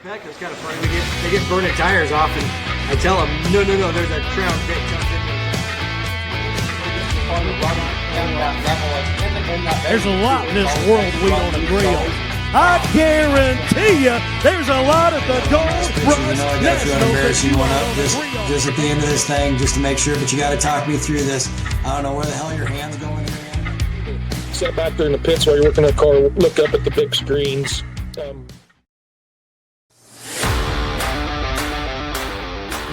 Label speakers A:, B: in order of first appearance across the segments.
A: Heck, it's kind of funny. They get burning tires off, and I tell them, no, there's a Crown Vic comes in there.
B: There's a lot in this world we don't agree on. I guarantee you, there's a lot of the Gold Rush Nationals that you
C: one up
B: don't agree on.
C: just at the end of this thing, just to make sure. But you got to talk me through this. I don't know where the hell your hand's going here.
D: Sit back there in the pits while you're working on the car, look up at the big screens.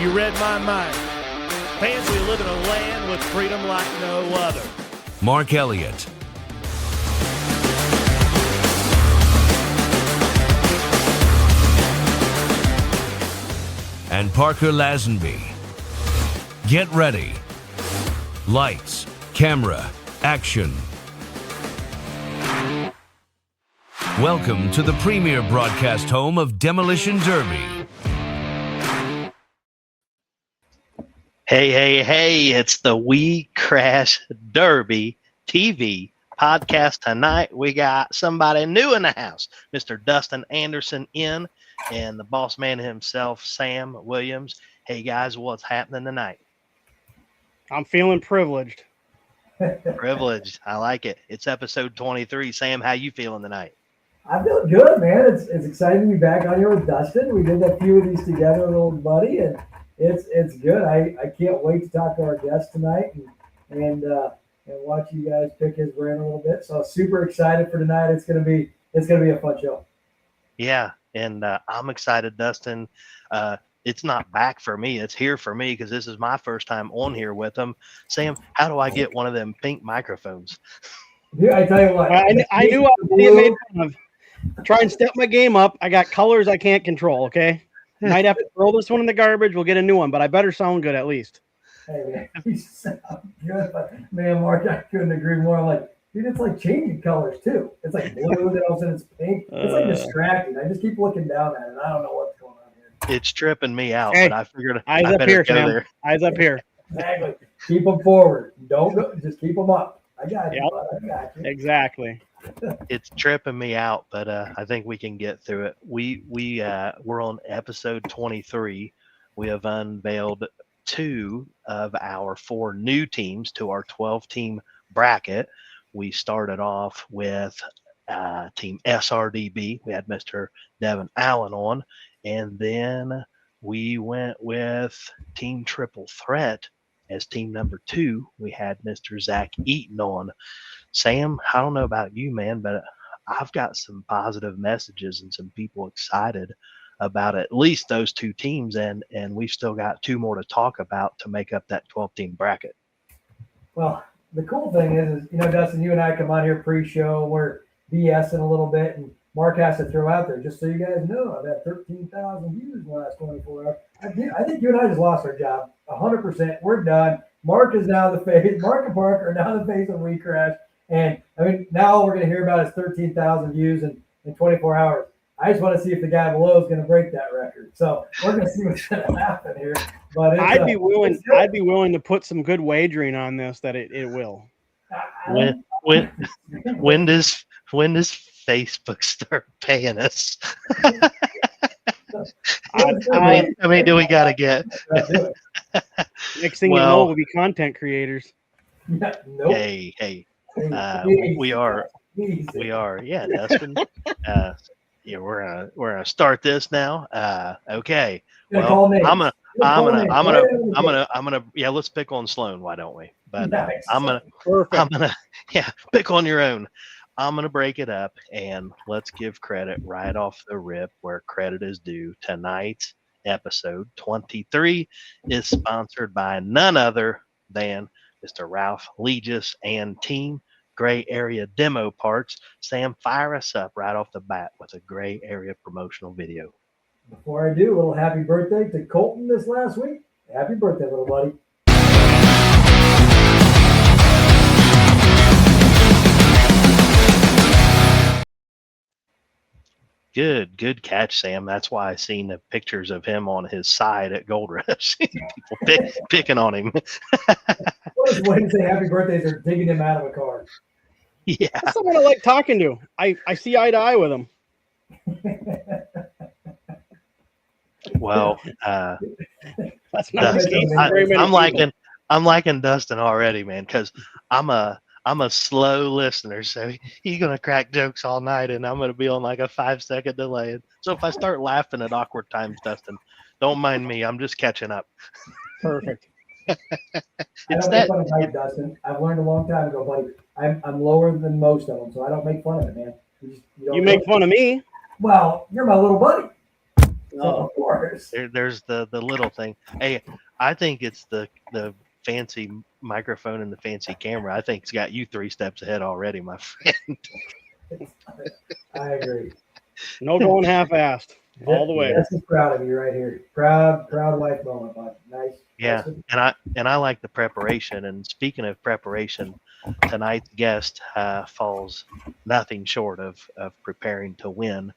B: You read my mind. Fans, we live in a land with freedom like no other.
E: Mark Elliott. And Parker Lazenby. Get ready. Lights, camera, action. Welcome to the premier broadcast home of Demolition Derby.
F: Hey, it's the WeCrash Derby TV podcast. Tonight we got somebody new in the house, Mr. Dustin Anderson and the boss man himself, Sam Williams. Hey guys, what's happening tonight?
G: I'm feeling privileged.
F: Privileged, I like it. It's episode 23. Sam, how you feeling tonight?
H: I feel good, man. It's exciting to be back on here with Dustin. We did a few of these together, little buddy, and it's good. I can't wait to talk to our guest tonight and watch you guys pick his brain a little bit. So super excited for tonight. It's gonna be a fun show.
F: Yeah, and I'm excited, Dustin. It's not back for me. It's here for me because this is my first time on here with him. Sam, how do I get one of them pink microphones?
H: Yeah, I tell you what.
G: I knew I was going to get made fun of. Try and step my game up. I got colors I can't control, okay? Might have to throw this one in the garbage. We'll get a new one, but I better sound good at least.
H: Hey, man, you sound good. But, man, Mark, I couldn't agree more. I'm like, dude, it's like changing colors, too. It's like blue, then all of a sudden it's pink. It's like distracting. I just keep looking down at it. I don't know what's going on here.
F: It's tripping me out,
G: Hey,
F: but I figured
G: eyes
F: I
G: up
F: better
G: here,
F: go
G: Sam.
F: there.
G: Eyes up here.
H: Exactly. Keep them forward. Don't go. Just keep them up. I got you.
G: Yep.
H: Bud. I got you.
G: Exactly.
F: It's tripping me out, but I think we can get through it. We're on episode 23. We have unveiled 2 of our 4 new teams to our 12-team bracket. We started off with Team SRDB. We had Mr. Devin Allen on, and then we went with Team Triple Threat as team number 2. We had Mr. Zach Eaton on. Sam, I don't know about you, man, but I've got some positive messages and some people excited about at least those 2 teams, and we've still got 2 more to talk about to make up that 12-team bracket.
H: Well, the cool thing is, Dustin, you and I come on here pre-show. We're BSing a little bit, and Mark has to throw out there, just so you guys know, I've had 13,000 views in the last 24 hours. I think you and I just lost our job. 100%. We're done. Mark is now the face. Mark and Parker are now the face of WeCrash. And, now all we're going to hear about is 13,000 views in 24 hours. I just want to see if the guy below is going to break that record. So we're going to see what's going to happen here. But
G: I'd be willing to put some good wagering on this that it will.
F: When does Facebook start paying us? I mean, do we got to get?
G: Next thing you know, we'll be content creators.
H: Yeah, nope.
F: Hey. We are. Yeah, Dustin. We're gonna start this now. Okay. Well, I'm gonna. Yeah, let's pick on Sloan. Why don't we? But
H: nice.
F: I'm gonna pick on your own. I'm gonna break it up and let's give credit right off the rip where credit is due. Tonight's episode 23 is sponsored by none other than Mr. Ralph Legis and Team Gray Area Demo Parts. Sam, fire us up right off the bat with a Gray Area promotional video.
H: Before I do, a little happy birthday to Colton this last week. Happy birthday, little buddy.
F: Good catch, Sam. That's why I seen the pictures of him on his side at Gold Rush. People picking on him.
H: What is Wednesday happy birthdays are digging him out of a car?
F: Yeah.
G: That's someone I like talking to. I see eye to eye with him.
F: Well,
G: That's not
H: Dusty,
G: making
H: I-
G: very many people.
F: I'm liking Dustin already, man, because I'm a slow listener, so he's gonna crack jokes all night, and I'm gonna be on like a 5-second delay. So if I start laughing at awkward times, Dustin, don't mind me. I'm just catching up.
G: Perfect.
H: I
F: It's
H: don't
F: that.
H: make fun of height, Dustin. I've learned a long time ago, buddy. I'm lower than most of them, so I don't make fun of it, man. Don't
G: You make fun of me.
H: Well, you're my little buddy. So
G: Oh.
H: of course.
F: There's the little thing. Hey, I think it's the fancy microphone and the fancy camera. I think it's got you 3 steps ahead already, my friend.
H: I agree.
G: No going half-assed. All the way.
H: This is proud of you right here. Proud wife moment, bud. Nice.
F: Yeah, and I like the preparation. And speaking of preparation, tonight's guest falls nothing short of preparing to win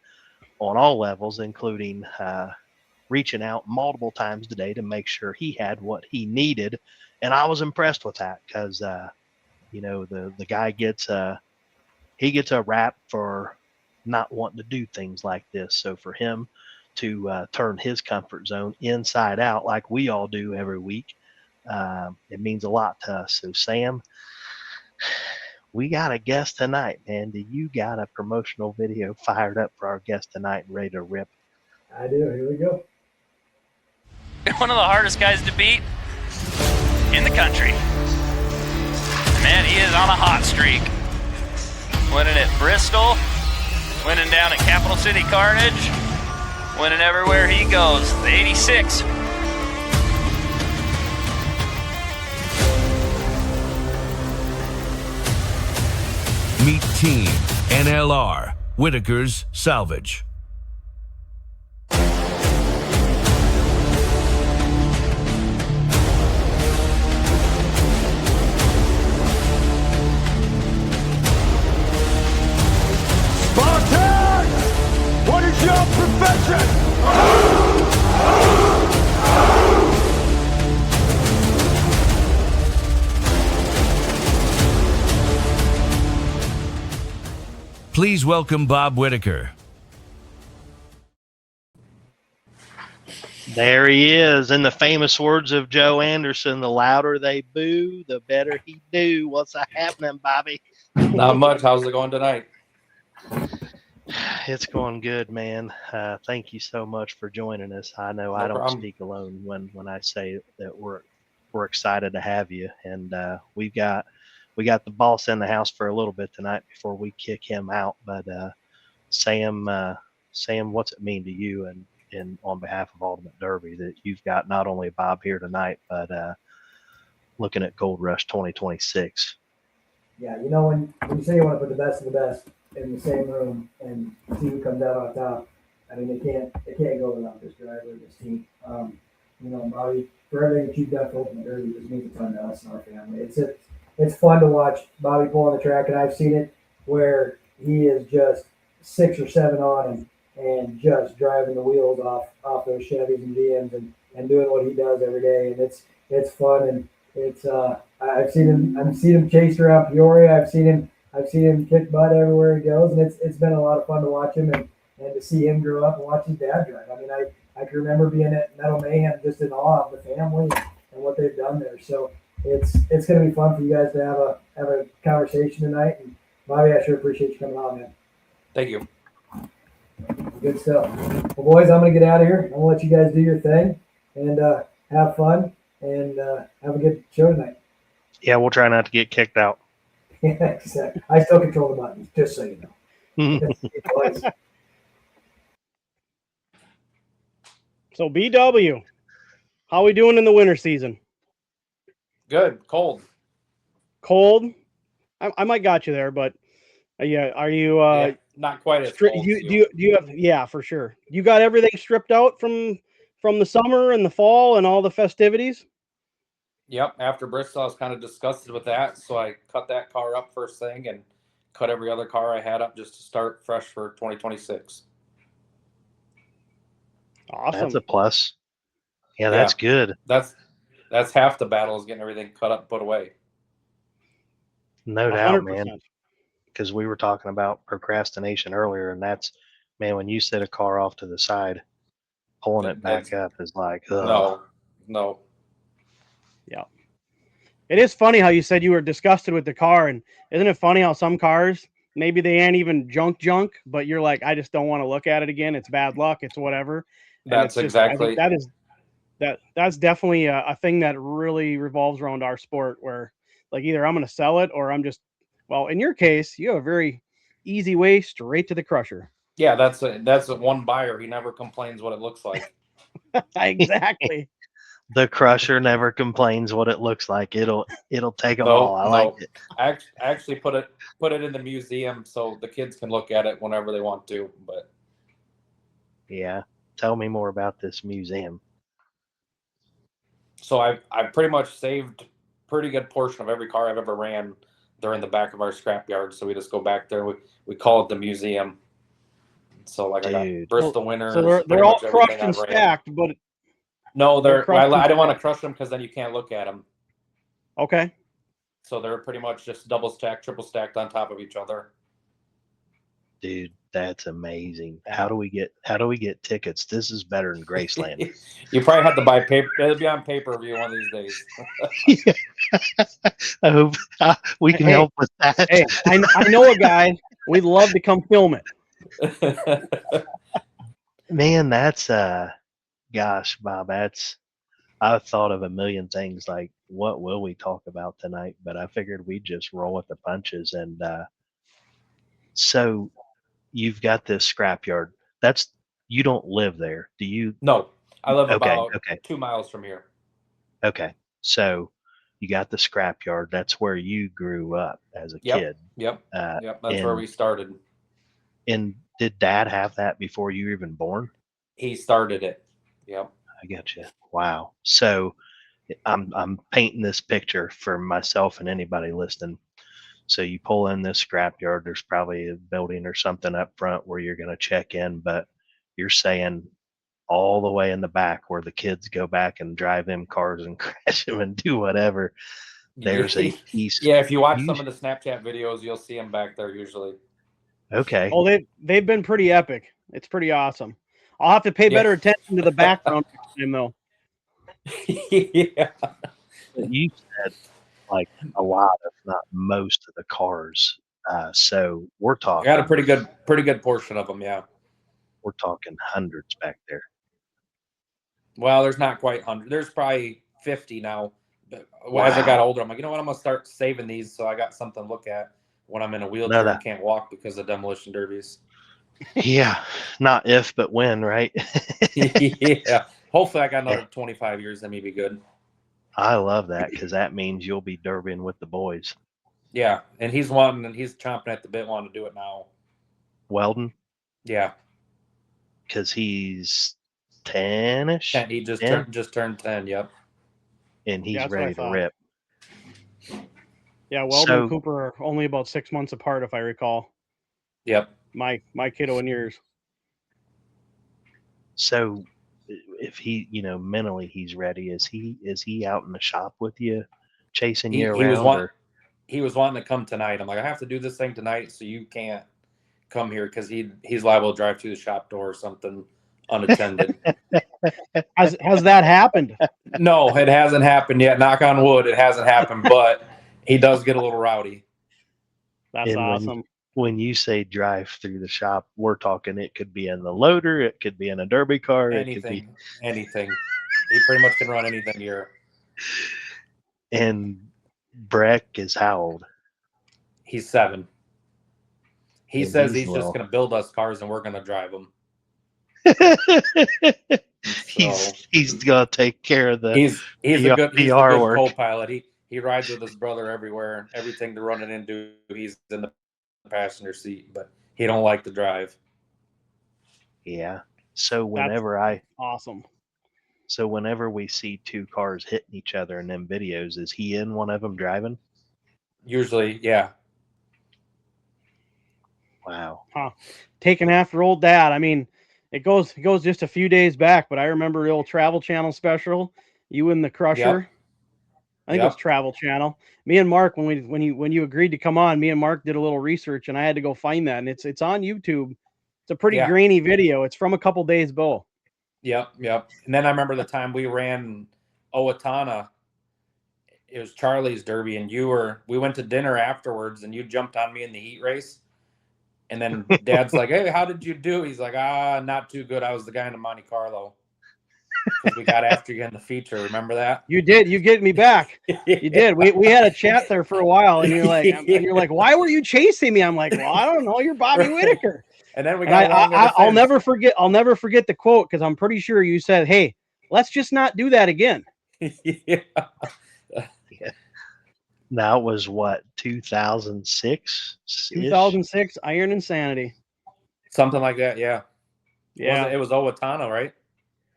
F: on all levels, including reaching out multiple times today to make sure he had what he needed. And I was impressed with that because, the guy gets a rap for not wanting to do things like this. So for him to turn his comfort zone inside out like we all do every week, it means a lot to us. So Sam, we got a guest tonight, man. Do you got a promotional video fired up for our guest tonight and ready to rip?
H: I do. Here we go.
I: One of the hardest guys to beat in the country. Man, he is on a hot streak. Winning at Bristol, winning down at Capital City Carnage, winning everywhere he goes. The 86.
E: Meet Team NLR, Whittaker's Salvage.
B: Spartan! What is your profession?
E: Please welcome Bob Whittaker.
F: There he is. In the famous words of Joe Anderson, the louder they boo, the better he do. What's happening, Bobby?
J: Not much. How's it going tonight?
F: It's going good, man. Thank you so much for joining us. I know I don't
J: problem.
F: speak alone when I say that we're excited to have you, and we got the boss in the house for a little bit tonight before we kick him out. But Sam, what's it mean to you and on behalf of Ultimate Derby that you've got not only Bob here tonight, but looking at Gold Rush 2026?
H: Yeah, when you say you want to put the best of the best in the same room and see who comes out on top, I mean, it can't go without this driver, this team. Bobby, for everything that you've done for Ultimate Derby, this means a ton to us and our family. It's fun to watch Bobby pull on the track, and I've seen it where he is just 6 or 7 on and just driving the wheels off those Chevys and GMs and doing what he does every day, and it's fun, and it's I've seen him chase around Peoria. I've seen him kick butt everywhere he goes, and it's been a lot of fun to watch him and to see him grow up and watch his dad drive. I mean, I can remember being at Metal Mayhem just in awe of the family and what they've done there. So it's going to be fun for you guys to have a conversation tonight. And Bobby, I sure appreciate you coming on, man.
J: Thank you.
H: Good stuff. Well, boys, I'm going to get out of here. I'm going to let you guys do your thing and have fun and have a good show tonight.
F: Yeah, we'll try not to get kicked out.
H: Yeah, exactly. I still control the buttons, just so you know. Boys.
G: So BW, how we doing in the winter season?
J: Good. Cold.
G: Cold? I might got you there, but yeah, are you
J: not quite as
G: cold.
J: cold.
G: Do you have? Yeah, for sure. You got everything stripped out from the summer and the fall and all the festivities?
J: Yep. After Bristol, I was kind of disgusted with that, so I cut that car up first thing and cut every other car I had up just to start fresh for 2026.
G: Awesome.
F: That's a plus. Yeah, that's good.
J: That's half the battle is getting everything cut up and put away.
F: No doubt,
G: 100%.
F: man. Because we were talking about procrastination earlier, and that's, man, when you set a car off to the side, pulling it back up is like,
J: No.
G: Yeah. It is funny how you said you were disgusted with the car, and isn't it funny how some cars, maybe they ain't even junk, but you're like, I just don't want to look at it again. It's bad luck. It's whatever. And
J: That's
G: it's just, I
J: exactly.
G: think that's definitely a thing that really revolves around our sport, where like either I'm going to sell it or I'm just, well, in your case, you have a very easy way straight to the crusher.
J: Yeah, that's one buyer. He never complains what it looks like.
G: Exactly.
F: the crusher never complains what it looks like. It'll take them all. I like it.
J: I actually put it in the museum so the kids can look at it whenever they want to. But
F: yeah, tell me more about this museum.
J: So I pretty much saved pretty good portion of every car I've ever ran. They're in the back of our scrapyard, so we just go back there. We call it the museum. So like,
F: Dude.
J: I got Bristol winners.
G: So they're all crushed and stacked, but
J: no,
G: they're
J: I don't want to crush them because then you can't look at them.
G: Okay.
J: So they're pretty much just double stacked, triple stacked on top of each other.
F: Dude, that's amazing. How do we get tickets? This is better than Graceland.
J: You probably have to buy paper. It'll be on pay-per-view one of these days.
F: I hope we can help with that.
G: Hey, I know a guy. We'd love to come film it.
F: Man, that's gosh, Bob, I've thought of a million things like what will we talk about tonight, but I figured we'd just roll with the punches. And so you've got this scrapyard. You don't live there, do you?
J: No, I live about 2 miles from here.
F: Okay, so you got the scrapyard. That's where you grew up as a kid.
J: Yep. That's where we started.
F: And did Dad have that before you were even born?
J: He started it. Yep.
F: I get you. Wow. So I'm painting this picture for myself and anybody listening. So you pull in this scrapyard. There's probably a building or something up front where you're going to check in, but you're saying all the way in the back where the kids go back and drive them cars and crash them and do whatever. There's a piece.
J: Yeah, if you watch some of the Snapchat videos, you'll see them back there usually.
F: Okay.
G: Oh, they've been pretty epic. It's pretty awesome. I'll have to pay better attention to the background next time, though.
J: Yeah.
F: You said like a lot, if not most, of the cars. So we're talking.
J: I got a pretty good portion of them. Yeah.
F: We're talking hundreds back there.
J: Well, there's not quite 100. There's probably 50 now. But as I got older, I'm like, you know what? I'm gonna start saving these so I got something to look at when I'm in a wheelchair and can't walk because of demolition derbies.
F: Yeah, not if, but when, right?
J: Yeah. Hopefully, I got another 25 years. That may be good.
F: I love that because that means you'll be derbying with the boys.
J: Yeah, and he's chomping at the bit, wanting to do it now.
F: Weldon?
J: Yeah.
F: Because he's 10-ish?
J: He just turned 10, yep.
F: And he's ready to rip.
G: Yeah, Weldon and Cooper are only about 6 months apart, if I recall.
J: Yep.
G: My kiddo and yours.
F: So if he, mentally he's ready, is he out in the shop with you, chasing you around?
J: He was wanting to come tonight. I'm like, I have to do this thing tonight, so you can't come here because he's liable to drive through the shop door or something unattended.
G: Has that happened?
J: No, it hasn't happened yet. Knock on wood, it hasn't happened, but he does get a little rowdy.
G: That's awesome.
F: When you say drive through the shop, we're talking it could be in the loader, it could be in a derby car,
J: anything. He pretty much can run anything here.
F: And Breck is how old?
J: He's 7. He says he's just going to build us cars and we're going to drive them.
F: He's going to take care of the
J: he's a good
F: work.
J: Co-pilot. He rides with his brother everywhere. Everything to run it into, he's in the passenger seat, but he don't like to drive.
F: Yeah. So whenever
G: awesome.
F: So whenever we see two cars hitting each other in them videos, is he in one of them driving?
J: Usually, yeah.
F: Wow.
G: Huh. Taking after old dad. I mean, it goes just a few days back, but I remember the old Travel Channel special. You and the Crusher.
J: Yep.
G: I think it was Travel Channel. Me and Mark, when you agreed to come on, me and Mark did a little research, and I had to go find that, and it's on YouTube. It's a pretty grainy video. It's from a couple days ago.
J: Yep. And then I remember the time we ran Owatonna. It was Charlie's Derby, and we went to dinner afterwards, and you jumped on me in the heat race. And then Dad's like, "Hey, how did you do?" He's like, not too good. I was the guy in the Monte Carlo. Because we got after you in the feature. Remember that?
G: You did. You get me back. You did. We had a chat there for a while, and you're like, why were you chasing me? I'm like, well, I don't know. You're Bobby Whittaker.
J: And then we got
G: I'll never forget the quote, because I'm pretty sure you said, "Hey, let's just not do that again."
F: Yeah. That was what, 2006?
G: 2006 Iron Insanity.
J: Something like that, yeah.
G: Yeah.
J: It was Owatonna, right?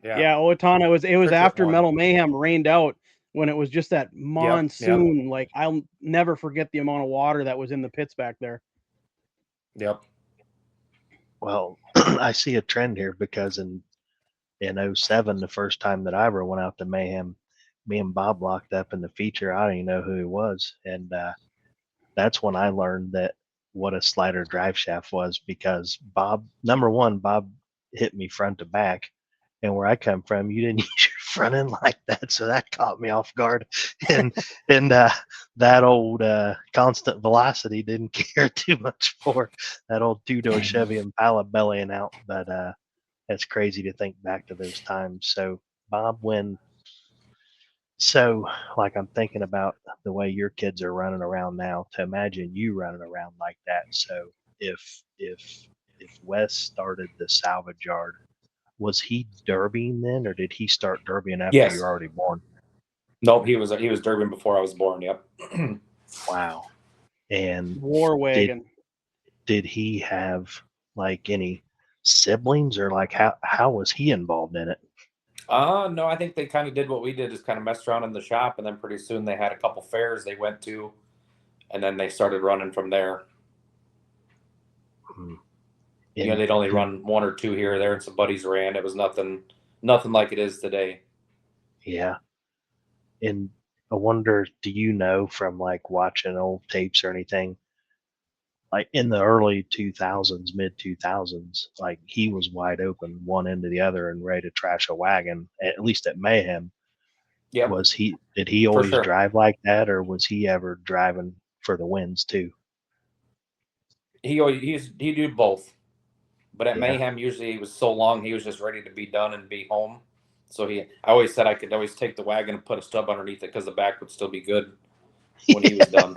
G: Yeah, Owatonna. It was after Metal Mayhem rained out, when it was just that monsoon.
J: Yep.
G: Like, I'll never forget the amount of water that was in the pits back there.
J: Yep.
F: Well, I see a trend here, because in 07, the first time that I ever went out to Mayhem, me and Bob locked up in the feature. I don't even know who he was. And that's when I learned that what a slider drive shaft was, because Bob hit me front to back. And where I come from, you didn't use your front end like that. So that caught me off guard. And that old constant velocity didn't care too much for that old two-door Chevy Impala bellying out. But that's crazy to think back to those times. So Bob, like, I'm thinking about the way your kids are running around now, to imagine you running around like that. So if Wes started the salvage yard, was he derbying then, or did he start derbying after you were already born?
J: Nope, he was derbying before I was born. Yep.
F: Wow. And
G: War wagon.
F: Did he have like any siblings, or like how was he involved in it?
J: No, I think they kind of did what we did, is kind of messed around in the shop, and then pretty soon they had a couple fairs they went to, and then they started running from there. They'd only run one or two here or there, and some buddies ran. It was nothing like it is today. Yeah.
F: And I wonder, do you know from like watching old tapes or anything, like in the early 2000s, mid 2000s, like he was wide open one end to the other and ready to trash a wagon, at least at Mayhem.
J: Yeah.
F: Did he always drive like that, or was he ever driving for the wins too?
J: He did both. But at Mayhem, usually he was so long, he was just ready to be done and be home. So I always said I could always take the wagon and put a stub underneath it, because the back would still be good when he was done.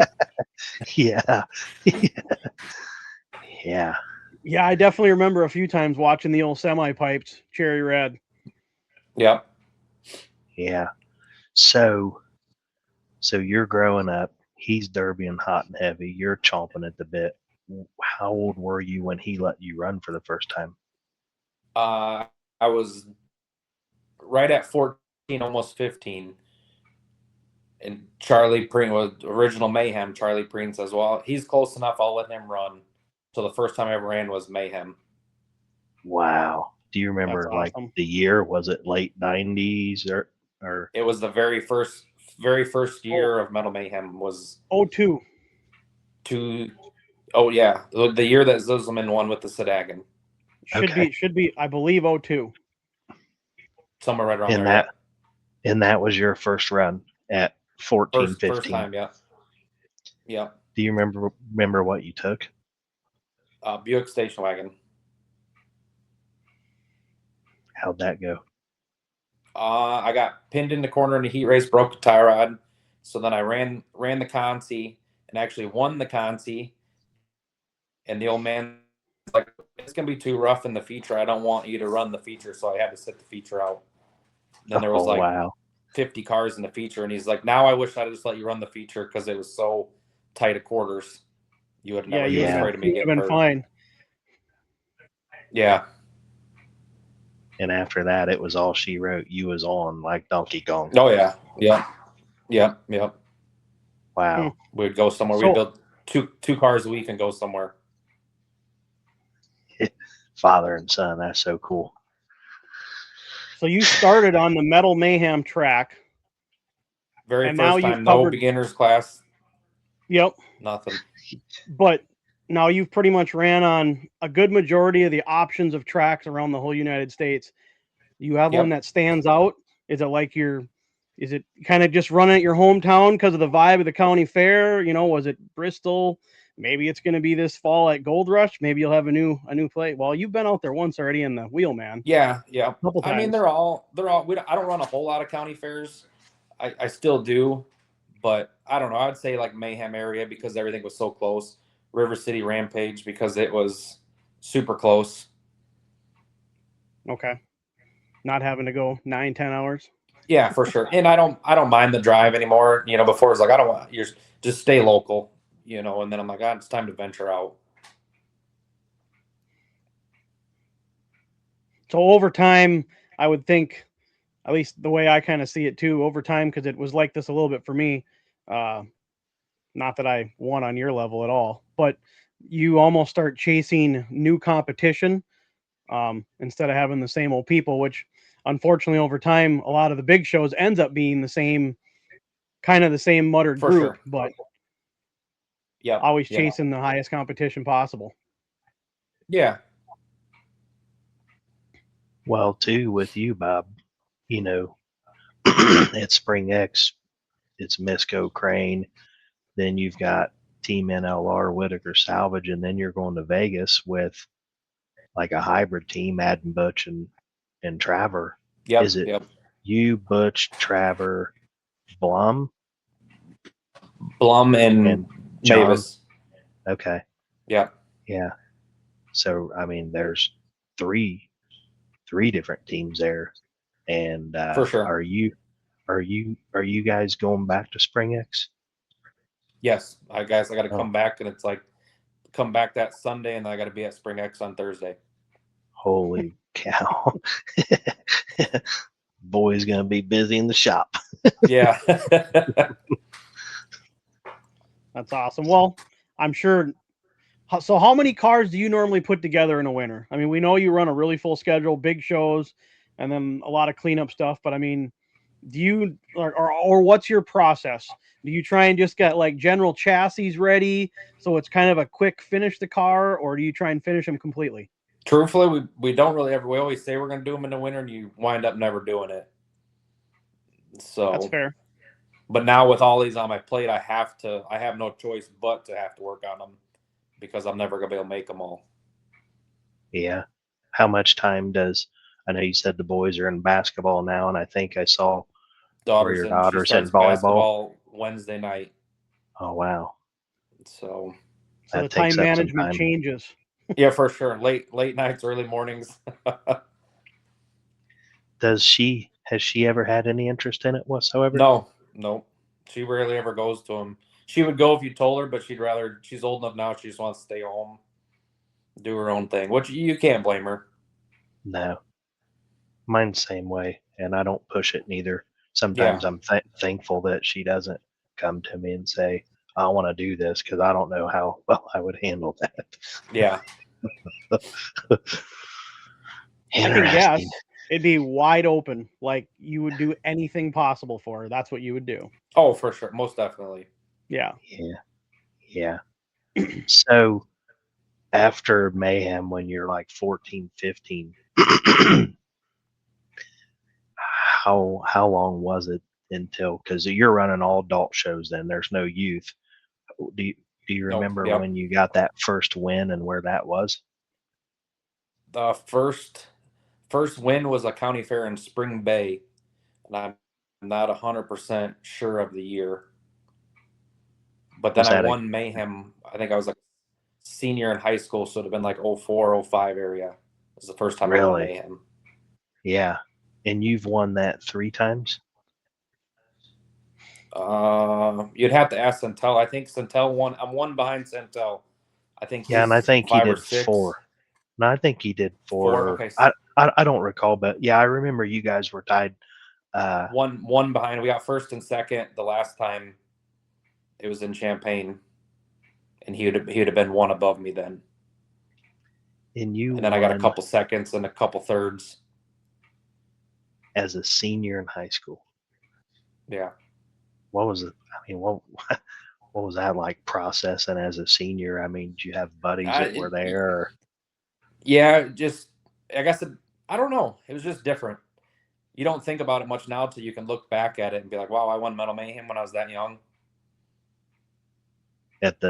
F: Yeah. Yeah.
G: Yeah, I definitely remember a few times watching the old semi-piped Cherry Red.
J: Yep.
F: Yeah. So you're growing up, he's derbying hot and heavy, you're chomping at the bit. How old were you when he let you run for the first time?
J: I was right at 14, almost 15. And Charlie Preen was original Mayhem. Charlie Preen says, "Well, he's close enough. I'll let him run." So the first time I ever ran was Mayhem.
F: Wow. Do you remember like the year? Was it late 90s or?
J: It was the very first year of Metal Mayhem was
G: 02.
J: Oh yeah, the year that Zuzman won with the Sedagon.
G: Should be, I believe, 02.
J: Somewhere right around there.
F: And that was your first run at 14, 15.
J: First time, yeah. Yeah.
F: Do you remember what you took?
J: Buick station wagon.
F: How'd that go?
J: I got pinned in the corner in the heat race, broke the tie rod. So then I ran the Consi and actually won the Consi. And the old man was like, "It's going to be too rough in the feature. I don't want you to run the feature." So I had to sit the feature out. Then there was 50 cars in the feature. And he's like, "Now I wish I'd just let you run the feature, because it was so tight of quarters. You would never be afraid of me getting hurt."
G: Fine.
J: Yeah.
F: And after that, it was all she wrote. You was on like Donkey Kong.
J: Oh, yeah. Yeah.
F: Wow.
J: We'd go somewhere. We'd build two cars a week and go somewhere.
F: Father and son. That's so cool.
G: So you started on the Metal Mayhem track.
J: Very first time, no beginners class.
G: Yep.
J: Nothing.
G: But now you've pretty much ran on a good majority of the options of tracks around the whole United States. Do you have
J: Yep.
G: one that stands out? Is it kind of just running at your hometown because of the vibe of the county fair? Was it Bristol? Maybe it's going to be this fall at Gold Rush. Maybe you'll have a new plate. Well, you've been out there once already in the Wheelman.
J: Yeah.
G: A couple
J: I mean,
G: times.
J: they're all. I don't run a whole lot of county fairs. I still do, but I don't know. I'd say like Mayhem area because everything was so close. River City Rampage because it was super close.
G: Okay. Not having to go 9-10 hours.
J: Yeah, for sure. And I don't mind the drive anymore. Before it was like I don't want you just stay local. And then I'm like, it's time to venture out.
G: So over time, I would think, at least the way I kind of see it too, over time, because it was like this a little bit for me. Not that I won on your level at all, but you almost start chasing new competition instead of having the same old people, which unfortunately over time, a lot of the big shows ends up being the same muttered
J: For
G: group,
J: sure.
G: but
J: yeah,
G: always chasing the highest competition possible.
J: Yeah.
F: Well, too, with you, Bob, at Spring X, it's Misco Crane. Then you've got Team NLR, Whittaker, Salvage, and then you're going to Vegas with like a hybrid team, adding Butch and Traver.
J: Yep.
F: Is it
J: Yep.
F: you, Butch, Traver, Blum
J: and
F: John?
J: Mavis?
F: Okay.
J: Yeah.
F: Yeah. So I mean, there's three different teams there, and
J: For sure.
F: Are you guys going back to Spring X?
J: Yes, I got to come back, and it's like come back that Sunday, and then I got to be at Spring X on Thursday.
F: Holy cow! Boy's gonna be busy in the shop.
J: Yeah.
G: That's awesome. Well, I'm sure. So how many cars do you normally put together in a winter? I mean, we know you run a really full schedule, big shows, and then a lot of cleanup stuff. But I mean, do you or what's your process? Do you try and just get like general chassis ready so it's kind of a quick finish the car, or do you try and finish them completely?
J: Truthfully, we don't really ever. We always say we're going to do them in the winter, and you wind up never doing it. So
G: that's fair.
J: But now with all these on my plate, I have no choice but to have to work on them because I'm never going to be able to make them all.
F: Yeah. How much time I know you said the boys are in basketball now, and I think I saw your daughters in volleyball
J: Wednesday night.
F: Oh, wow.
J: So
G: the time management changes.
J: Yeah, for sure. Late nights, early mornings.
F: Has she ever had any interest in it whatsoever?
J: No. She rarely ever goes to them. She would go if you told her, but she's old enough now. She just wants to stay home, do her own thing, which you can't blame her.
F: No. Mine's the same way, and I don't push it neither. Sometimes I'm thankful that she doesn't come to me and say, I want to do this, because I don't know how well I would handle that.
J: Yeah.
G: I can guess it'd be wide open. Like you would do anything possible for her. That's what you would do.
J: Oh, for sure. Most definitely.
G: Yeah.
F: Yeah. So after Mayhem, when you're like 14, 15, how long was it until, because you're running all adult shows then, there's no youth. Do you remember when you got that first win and where that was?
J: The first win was a county fair in Spring Bay, and I'm not 100% sure of the year. But then I won Mayhem. I think I was like senior in high school, so it would have been like 04, 05 area. It was the first time I won Mayhem.
F: Yeah. And you've won that 3 times?
J: You'd have to ask Centel. I think Centel won. I'm one behind Centel. I think.
F: Yeah, and I think he did 4. No, I think he did 4.
J: Okay.
F: I don't recall, but yeah, I remember you guys were tied.
J: One behind. We got first and second the last time. It was in Champaign, and he would have been one above me then.
F: And
J: then I got a couple seconds and a couple thirds
F: as a senior in high school.
J: Yeah.
F: What was it? I mean, what was that like processing as a senior? I mean, did you have buddies that were there? Or?
J: Yeah, just I guess I don't know. It was just different. you don't think about it much now till you can look back at it and be like, wow, I won Metal Mayhem when I was that young.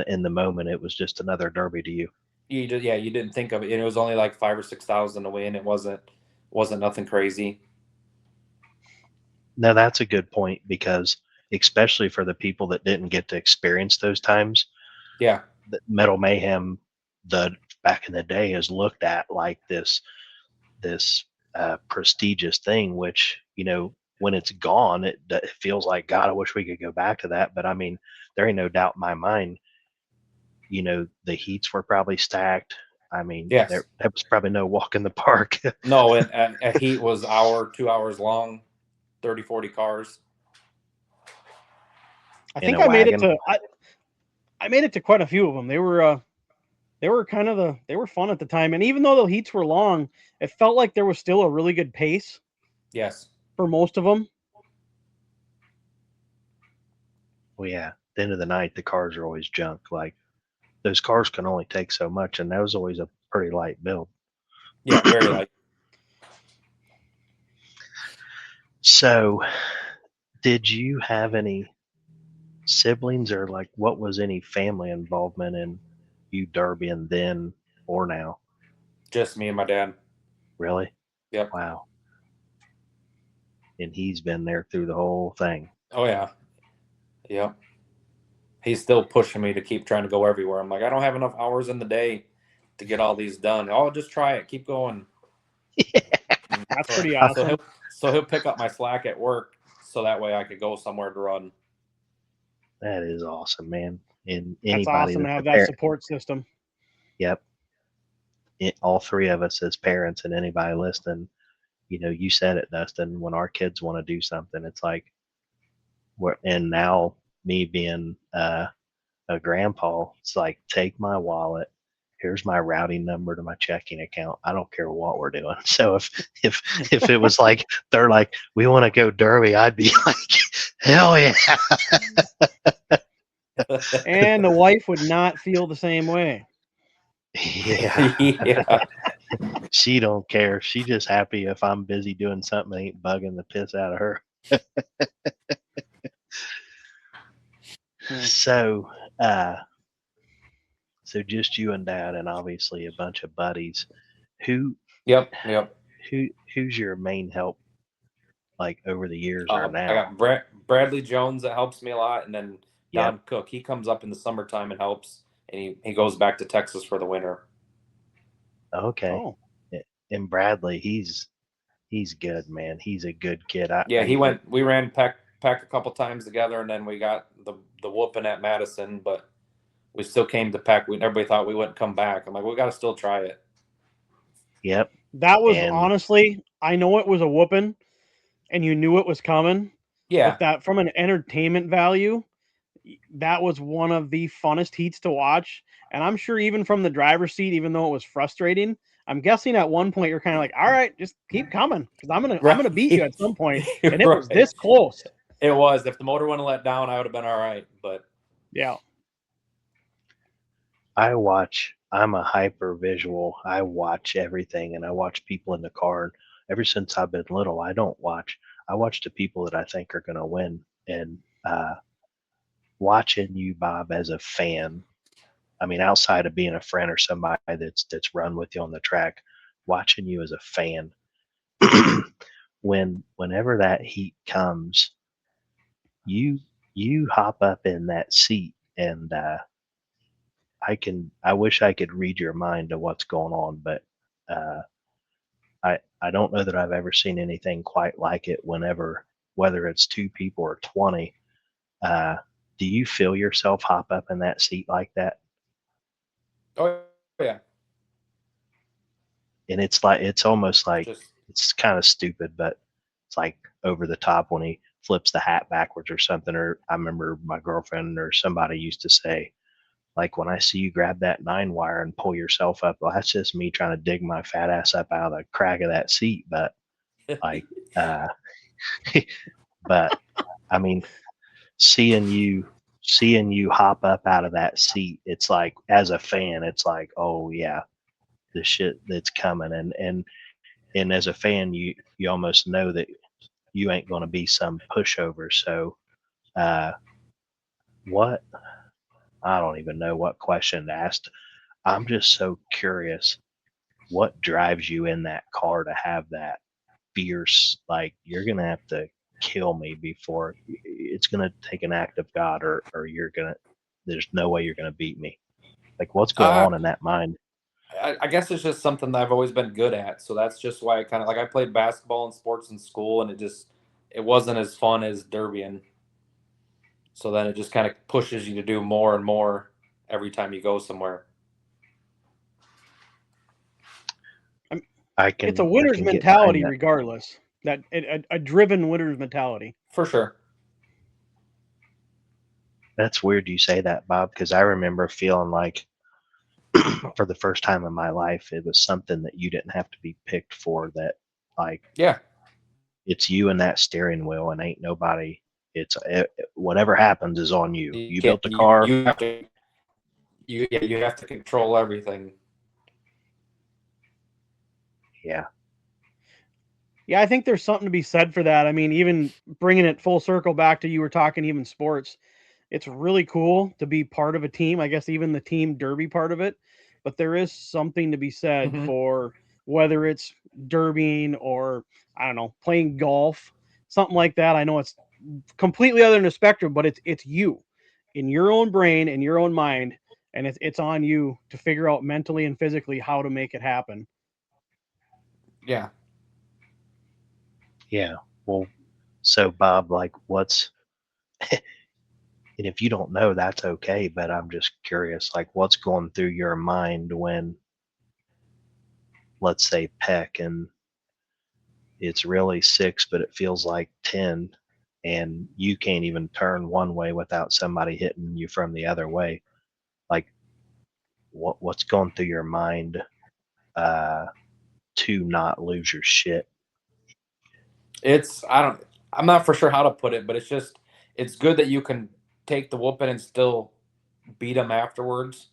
F: In the moment, it was just another derby to you.
J: You didn't think of it. It was only like 5,000 or 6,000 to win. It wasn't nothing crazy.
F: No, that's a good point, because especially for the people that didn't get to experience those times,
J: Yeah,
F: the Metal Mayhem, back in the day, is looked at like this prestigious thing, which, when it's gone, it feels like, God, I wish we could go back to that. But I mean, there ain't no doubt in my mind, the heats were probably stacked. I mean,
J: yes.
F: there was probably no walk in the park.
J: No, and a heat was 2 hours long, 30, 40 cars.
G: I think I made it to I made it to quite a few of them. They were they were fun at the time, and even though the heats were long, it felt like there was still a really good pace.
J: Yes,
G: for most of them.
F: Well, yeah. At the end of the night, the cars are always junk. Like, those cars can only take so much, and that was always a pretty light build.
J: Yeah, very light.
F: So, did you have any siblings, or like, what was any family involvement in you derbying then or now?
J: Just me and my dad.
F: Really?
J: Yep.
F: Wow. And he's been there through the whole thing.
J: Oh yeah. Yep. He's still pushing me to keep trying to go everywhere. I'm like, I don't have enough hours in the day to get all these done. Oh, just try it. Keep going.
G: Yeah. That's pretty awesome.
J: So he'll pick up my slack at work, so that way I could go somewhere to run.
F: That is awesome, man. And
G: that's awesome to have that support system.
F: Yep. All three of us as parents, and anybody listening, you said it, Dustin, when our kids want to do something, it's like, and now me being a grandpa, it's like, take my wallet, here's my routing number to my checking account. I don't care what we're doing. So if it was like, they're like, we want to go derby, I'd be like, hell yeah.
G: And the wife would not feel the same way.
F: Yeah.
J: Yeah.
F: She don't care. She just happy if I'm busy doing something that ain't bugging the piss out of her. So just you and Dad, and obviously a bunch of buddies.
J: Yep.
F: Who's your main help, like, over the years or now?
J: I got Bradley Jones that helps me a lot, and then Don
F: Yep.
J: Cook. He comes up in the summertime and helps, and he goes back to Texas for the winter.
F: Okay.
G: Oh.
F: And Bradley, he's good, man. He's a good kid.
J: We ran pack a couple times together, and then we got the whooping at Madison, but we still came to pack. Everybody thought we wouldn't come back. I'm like, we got to still try it.
F: Yep.
G: That was honestly, I know it was a whooping, and you knew it was coming.
J: Yeah.
G: But that, from an entertainment value, that was one of the funnest heats to watch. And I'm sure even from the driver's seat, even though it was frustrating, I'm guessing at one point you're kind of like, all right, just keep coming, because I'm gonna beat you at some point. And it was this close.
J: It was. If the motor wouldn't let down, I would have been all right. But
G: yeah.
F: I'm a hyper visual. I watch everything, and I watch people in the car. And ever since I've been little, I watch the people that I think are going to win. And watching you, Bob, as a fan, I mean, outside of being a friend or somebody that's run with you on the track, watching you as a fan, whenever that heat comes, you hop up in that seat, and I wish I could read your mind to what's going on, but I don't know that I've ever seen anything quite like it. Whether it's 2 people or 20, do you feel yourself hop up in that seat like that?
J: Oh yeah.
F: And it's almost like, it's kind of stupid, but it's like over the top when he flips the hat backwards or something. Or I remember my girlfriend or somebody used to say, like, when I see you grab that 9-wire and pull yourself up, well, that's just me trying to dig my fat ass up out of the crack of that seat. But like, but I mean, seeing you hop up out of that seat, it's like, as a fan, it's like, oh yeah, the shit that's coming. And as a fan, you almost know that you ain't going to be some pushover. So, what? I don't even know what question to ask. I'm just so curious. What drives you in that car to have that fierce, like, you're going to have to kill me before it's going to take an act of God, or there's no way you're going to beat me. Like, what's going on in that mind?
J: I guess it's just something that I've always been good at. So that's just why I kind of like, I played basketball and sports in school, and it wasn't as fun as derbying. So then it just kind of pushes you to do more and more every time you go somewhere.
G: It's a winner's mentality, regardless. A driven winner's mentality.
J: For sure.
F: That's weird you say that, Bob, because I remember feeling like for the first time in my life, it was something that you didn't have to be picked for. That, like,
J: yeah,
F: it's you and that steering wheel, and ain't nobody. It's whatever happens is on you. You built the car.
J: You have to control everything.
F: Yeah.
G: Yeah, I think there's something to be said for that. I mean, even bringing it full circle back to, you were talking even sports, it's really cool to be part of a team. I guess even the team derby part of it, but there is something to be said for whether it's derbying or, I don't know, playing golf, something like that. I know it's completely other than the spectrum, but it's you in your own brain and your own mind, and it's on you to figure out mentally and physically how to make it happen.
J: Yeah.
F: Yeah. Well, so Bob, like, what's and if you don't know, that's okay, but I'm just curious, like, what's going through your mind when, let's say, Peck, and it's really 6, but it feels like 10, and you can't even turn one way without somebody hitting you from the other way. Like, what's going through your mind to not lose your shit?
J: I'm not for sure how to put it, but it's good that you can take the whooping and still beat them afterwards.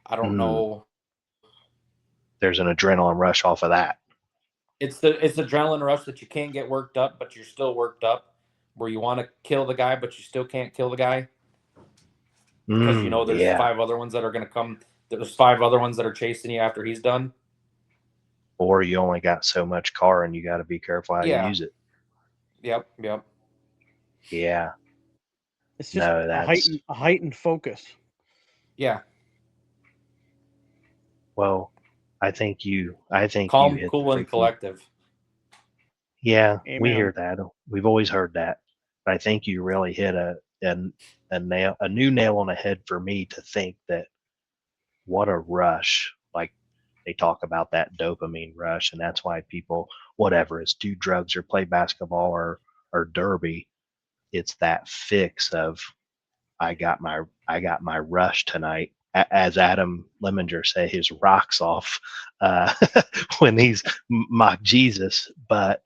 J: I don't know.
F: There's an adrenaline rush off of that.
J: It's the adrenaline rush that you can't get worked up, but you're still worked up, where you want to kill the guy, but you still can't kill the guy. Because there's 5 other ones that are going to come. There's 5 other ones that are chasing you after he's done.
F: Or you only got so much car and you got to be careful how you use it.
J: Yep.
F: Yeah.
G: It's just a heightened focus.
J: Yeah.
F: Well, I think
J: calm,
F: you
J: cool, and collective.
F: Yeah,
G: Amen.
F: We hear that. We've always heard that. But I think you really hit a new nail on the head for me to think that what a rush. Like, they talk about that dopamine rush, and that's why people, whatever, is do drugs or play basketball or derby. It's that fix of, I got my rush tonight. As Adam Lemminger say, his rocks off when he's mock Jesus. But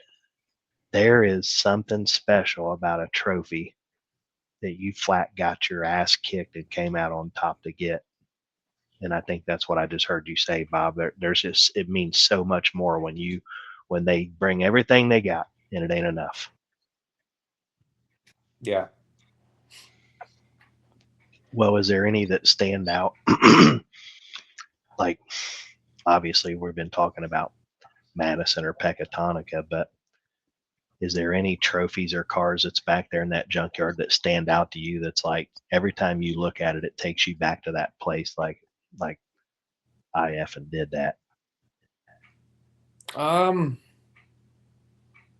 F: there is something special about a trophy that you flat got your ass kicked and came out on top to get. And I think that's what I just heard you say, Bob. It means so much more when they bring everything they got and it ain't enough.
J: Yeah.
F: Well, is there any that stand out? Like, obviously, we've been talking about Madison or Pecatonica, but is there any trophies or cars that's back there in that junkyard that stand out to you? That's like, every time you look at it, it takes you back to that place. Like I effing did that.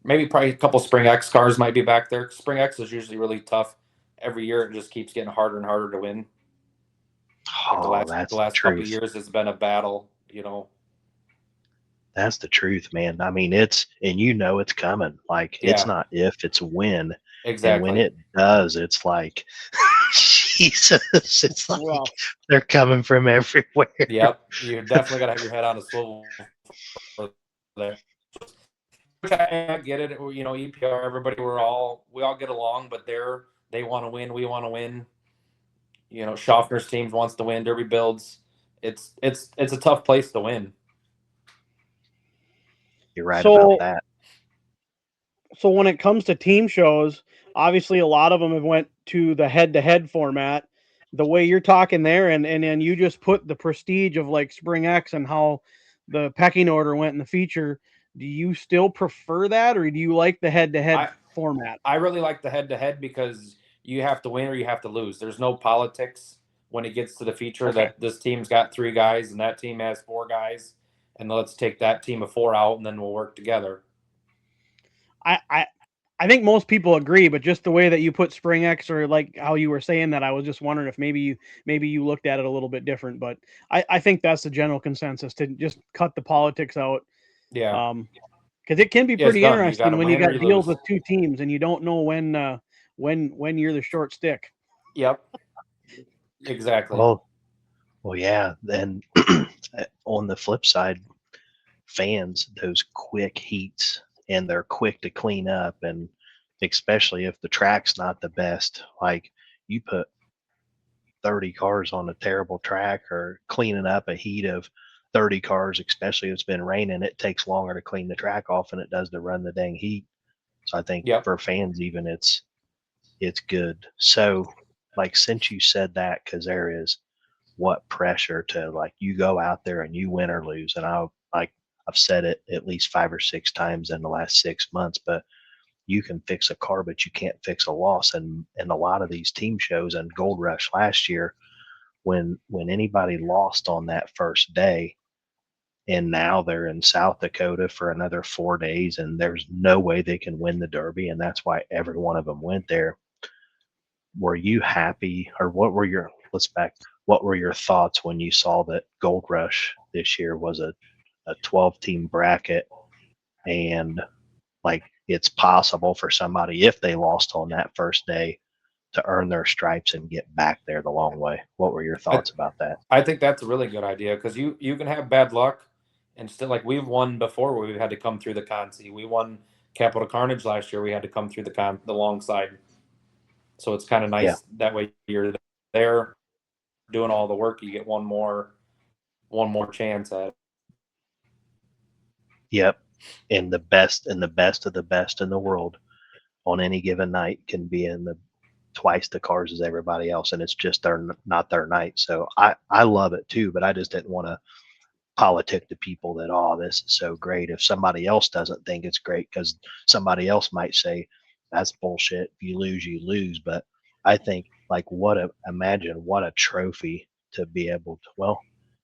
J: Maybe probably a couple Spring X cars might be back there. Spring X is usually really tough. Every year it just keeps getting harder and harder to win. Like the last couple of years has been a battle,
F: That's the truth, man. I mean, it's coming. Like, it's not if, it's when.
J: Exactly.
F: And when it does, it's like, Jesus, it's like they're coming from everywhere.
J: Yep. You definitely got to have your head on a swivel for that. Which I get it. EPR, everybody, we all get along, but they want to win. We want to win. Schaffner's team wants to win. Derby builds. It's a tough place to win.
F: You're right about that.
G: So when it comes to team shows, obviously a lot of them have went to the head-to-head format. The way you're talking there, and then you just put the prestige of like Spring X and how the pecking order went in the feature. Do you still prefer that, or do you like the head-to-head format?
J: I really like the head-to-head because you have to win or you have to lose. There's no politics when it gets to the feature that this team's got 3 guys and that team has 4 guys, and let's take that team of 4 out and then we'll work together.
G: I think most people agree, but just the way that you put Spring X, or like how you were saying that, I was just wondering if maybe you looked at it a little bit different. But I think that's the general consensus, to just cut the politics out.
J: Yeah.
G: Because it can be pretty interesting when you got deals
J: lose.
G: with 2 teams and you don't know when you're the short stick.
J: Yep. Exactly.
F: Well, yeah. Then on the flip side, fans, those quick heats, and they're quick to clean up, and especially if the track's not the best, like you put 30 cars on a terrible track, or cleaning up a heat of 30 cars, especially if it's been raining, it takes longer to clean the track off than it does to run the dang heat. So I think for fans, even it's good. So like, since you said that, because there is what pressure to, like, you go out there and you win or lose, and I've said it at least 5 or 6 times in the last 6 months, but you can fix a car, but you can't fix a loss. And a lot of these team shows and Gold Rush last year, when anybody lost on that first day, and now they're in South Dakota for another 4 days, and there's no way they can win the Derby, and that's why every one of them went there. Were you happy, or what were your thoughts when you saw that Gold Rush this year was a 12-team bracket, and like, it's possible for somebody, if they lost on that first day, to earn their stripes and get back there the long way? What were your thoughts about that?
J: I think that's a really good idea, because you can have bad luck and still, like, we've won before where we've had to come through the Consi. We won Capital Carnage last year. We had to come through the long side. So it's kind of nice that way you're there doing all the work. You get one more chance at it. Yep.
F: And the best of the best in the world on any given night can be in the twice the cars as everybody else, and it's just not their night. So I love it too, but I just didn't want to politic to people that, oh, this is so great, if somebody else doesn't think it's great, because somebody else might say that's bullshit. If you lose. But I think, like, imagine what a trophy to be able to, well,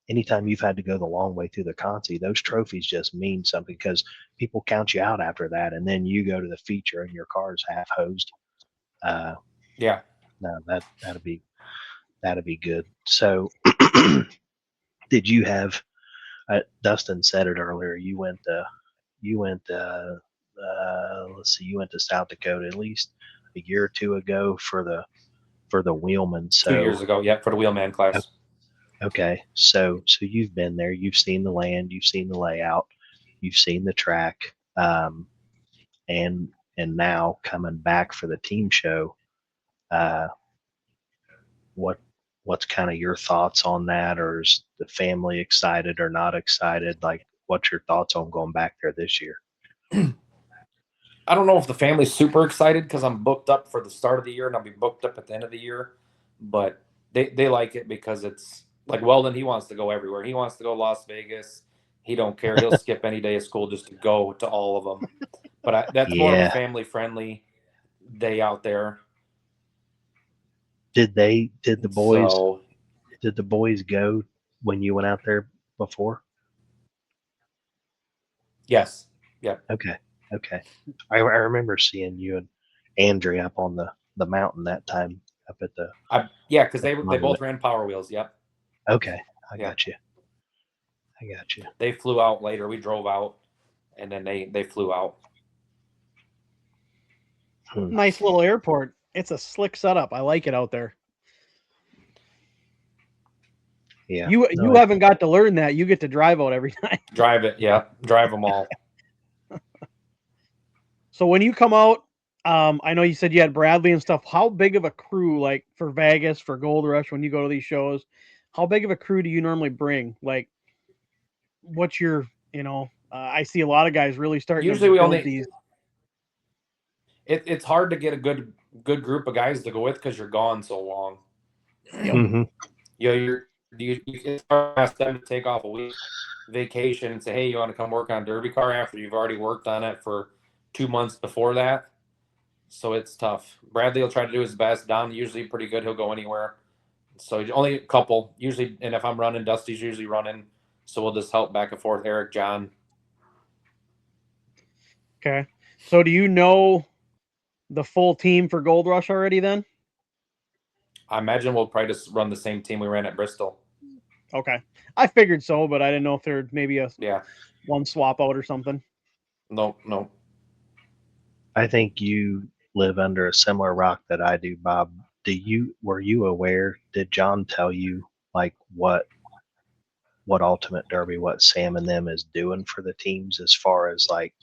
F: anytime you've had to go the long way through the Consi, those trophies just mean something, because people count you out after that, and then you go to the feature and your car's half hosed. No, that'd be good. So did you have, Dustin said it earlier, you went to South Dakota at least a year or 2 ago for the wheelman. So
J: 2 years ago, for the wheelman class.
F: Okay, so you've been there, you've seen the land, you've seen the layout, you've seen the track, and now coming back for the team show, what's kind of your thoughts on that, or is the family excited or not excited? Like, what's your thoughts on going back there this year?
J: I don't know if the family's super excited, because I'm booked up for the start of the year and I'll be booked up at the end of the year, but they like it, because it's like, Weldon, he wants to go everywhere. He wants to go Las Vegas. He don't care. He'll skip any day of school just to go to all of them. But that's more of a family-friendly day out there.
F: Did the boys go when you went out there before?
J: Yes. Yeah.
F: Okay. I remember seeing you and Andrea up on the mountain that time up at the.
J: Because they both ran Power Wheels. Yep.
F: Okay, I got you.
J: They flew out later. We drove out, and then they flew out.
G: Nice little airport. It's a slick setup. I like it out there.
F: Yeah.
G: You haven't got to learn that. You get to drive out every time.
J: Drive it, yeah. Drive them all.
G: So when you come out, I know you said you had Bradley and stuff. How big of a crew, like for Vegas, for Gold Rush, when you go to these shows, how big of a crew do you normally bring? Like, what's your, I see a lot of guys really starting
J: Usually
G: to
J: we
G: build
J: only
G: these.
J: it's hard to get a good group of guys to go with because you're gone so long.
F: Mhm.
J: It's hard to ask them to take off a week vacation and say, hey, you want to come work on a derby car after you've already worked on it for 2 months before that. So it's tough. Bradley will try to do his best. Don usually pretty good. He'll go anywhere. So only a couple usually. And if I'm running, Dusty's usually running. So we'll just help back and forth. Eric, John.
G: Okay. So do you know the full team for Gold Rush already then?
J: I imagine we'll probably just run the same team we ran at Bristol.
G: Okay. I figured so, but I didn't know if there'd maybe
J: Yeah.
G: one swap out or something.
J: No.
F: I think you live under a similar rock that I do, Bob. Were you aware? Did John tell you like what Ultimate Derby, what Sam and them is doing for the teams as far as like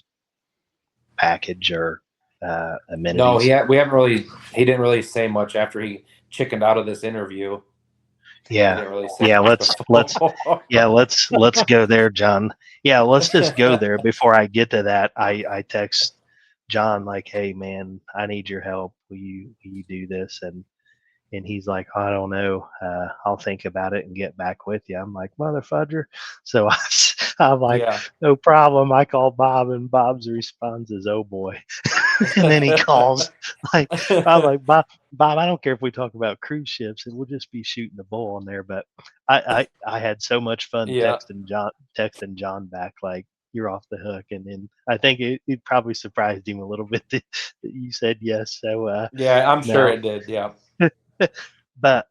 F: package or amenities?
J: No, he didn't really say much after he chickened out of this interview.
F: Yeah.
J: Really say
F: Yeah,
J: much
F: let's go there, John. Yeah, let's just go there. Before I get to that, I text John like, hey man, I need your help. Will you do this? And he's like, I don't know. I'll think about it and get back with you. I'm like, motherfudger. So I'm like,
J: Yeah.
F: no problem. I call Bob, and Bob's response is, oh boy. And then he calls. I'm like, Bob, I don't care if we talk about cruise ships, and we'll just be shooting the bull on there. But I had so much fun
J: Yeah.
F: texting John back like, you're off the hook. And then I think it probably surprised him a little bit that you said yes. So
J: yeah, I'm sure it did. Yeah.
F: But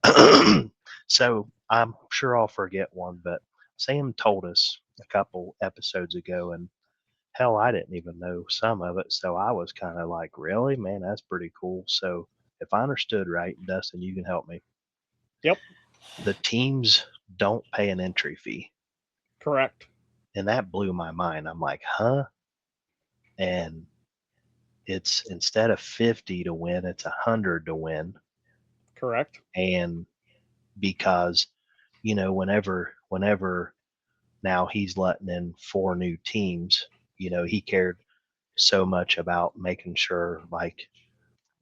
F: so I'm sure I'll forget one, but Sam told us a couple episodes ago, and hell, I didn't even know some of it. So I was kind of like, really, man, that's pretty cool. So if I understood right, Dustin, you can help me.
G: Yep.
F: The teams don't pay an entry fee.
G: Correct.
F: And that blew my mind. I'm like, huh? And it's instead of 50 to win, it's 100 to win.
G: Correct.
F: And because, whenever now he's letting in 4 new teams, he cared so much about making sure like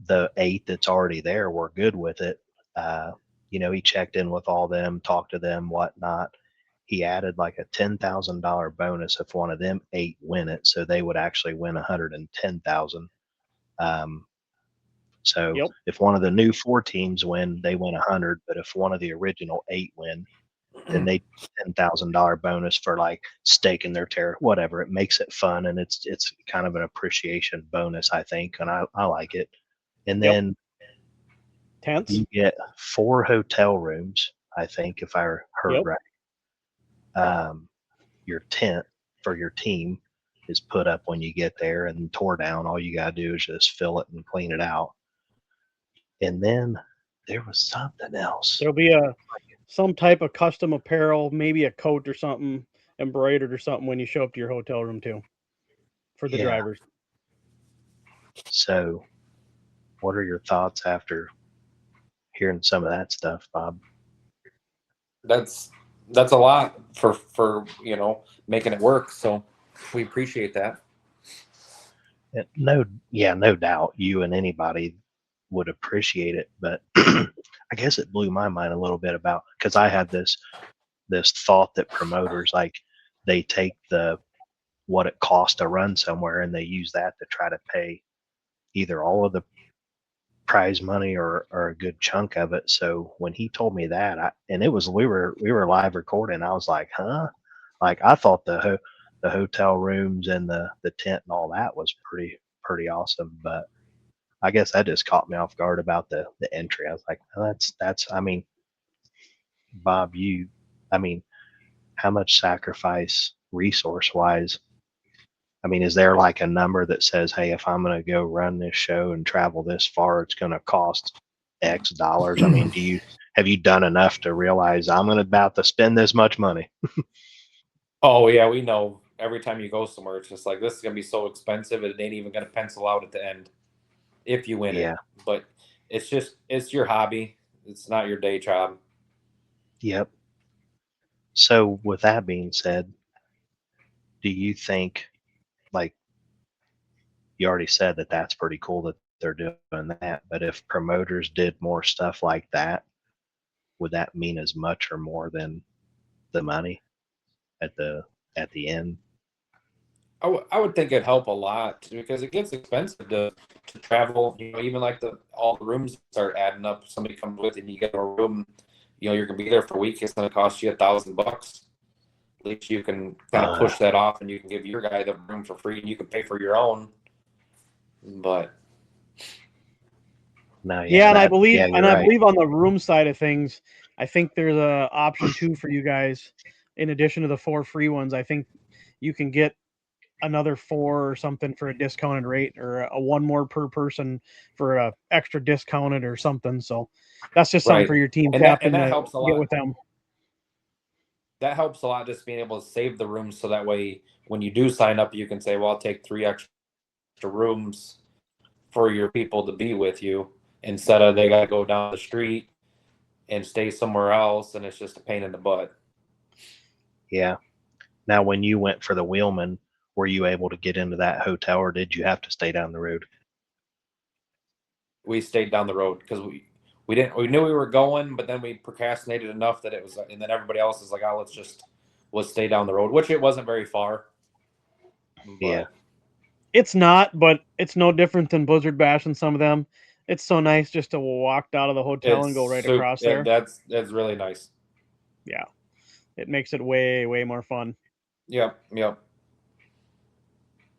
F: the 8 that's already there were good with it. He checked in with all them, talked to them, whatnot. He added like a $10,000 bonus if one of them 8 win it, so they would actually win 110,000. So
G: Yep.
F: if one of the new 4 teams win, they win 100. But if one of the original 8 win, then they $10,000 bonus for like staking their territory, whatever. It makes it fun, and it's kind of an appreciation bonus, I think, and I like it. And then
G: tents,
F: you get 4 hotel rooms, I think, if I heard right. Your tent for your team is put up when you get there and tore down. All you gotta do is just fill it and clean it out. And then there was something else.
G: There'll be some type of custom apparel, maybe a coat or something embroidered or something when you show up to your hotel room too, for the drivers.
F: So, what are your thoughts after hearing some of that stuff, Bob?
J: That's a lot for making it work. So we appreciate that.
F: No doubt you and anybody would appreciate it, but I guess it blew my mind a little bit about, because I had this thought that promoters, like, they take what it costs to run somewhere and they use that to try to pay either all of the prize money or a good chunk of it. So when he told me that, and it was we were live recording, I was like, huh? Like, I thought the hotel rooms and the tent and all that was pretty awesome, but I guess that just caught me off guard about the entry. I was like, oh, that's I mean, Bob, how much sacrifice resource wise? I mean, is there like a number that says, hey, if I'm going to go run this show and travel this far, it's going to cost X dollars? I mean, have you done enough to realize I'm about to spend this much money?
J: Oh yeah, we know. Every time you go somewhere, it's just like, this is going to be so expensive, it ain't even going to pencil out at the end if you win it. But it's your hobby. It's not your day job.
F: Yep. So with that being said, do you think, like, you already said that that's pretty cool that they're doing that. But if promoters did more stuff like that, would that mean as much or more than the money at the end?
J: I would think it'd help a lot because it gets expensive to travel. Even like all the rooms start adding up. If somebody comes with you and you get a room, you're gonna be there for a week. It's gonna cost you $1,000. At least you can kind of push that off, and you can give your guy the room for free, and you can pay for your own. But
F: no,
G: and I believe on the room side of things, I think there's a option too for you guys. In addition to the 4 free ones, I think you can get another 4 or something for a discounted rate, or a 1 more per person for a extra discounted or something. So that's just something for your team captain
J: that
G: to
J: helps a
G: get
J: lot
G: with them.
J: That helps a lot, just being able to save the rooms, so that way when you do sign up, you can say, well, I'll take 3 extra rooms for your people to be with you, instead of they got to go down the street and stay somewhere else, and it's just a pain in the butt.
F: Yeah. Now, when you went for the Wheelman, were you able to get into that hotel, or did you have to stay down the road?
J: We stayed down the road because we knew we were going, but then we procrastinated enough that it was, and then everybody else is like, oh, let's stay down the road, which it wasn't very far.
F: Yeah.
G: It's not, but it's no different than Blizzard Bash and some of them. It's so nice just to walk out of the hotel and go right across there.
J: That's really nice.
G: Yeah. It makes it way, way more fun.
J: Yep.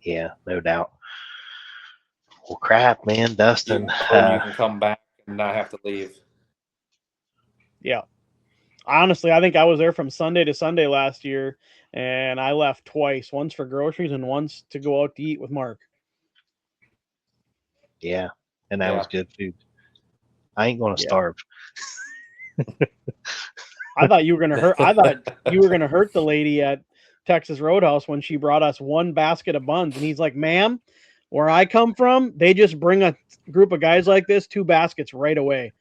F: Yeah, no doubt. Well, crap, man, Dustin.
J: You can come back and not have to leave.
G: Yeah. Honestly, I think I was there from Sunday to Sunday last year, and I left twice, once for groceries and once to go out to eat with Mark.
F: Yeah, and that was good food. I ain't going to starve.
G: I thought you were going to hurt. I thought you were going to hurt the lady at Texas Roadhouse when she brought us 1 basket of buns, and he's like, "Ma'am, where I come from, they just bring a group of guys like this 2 baskets right away."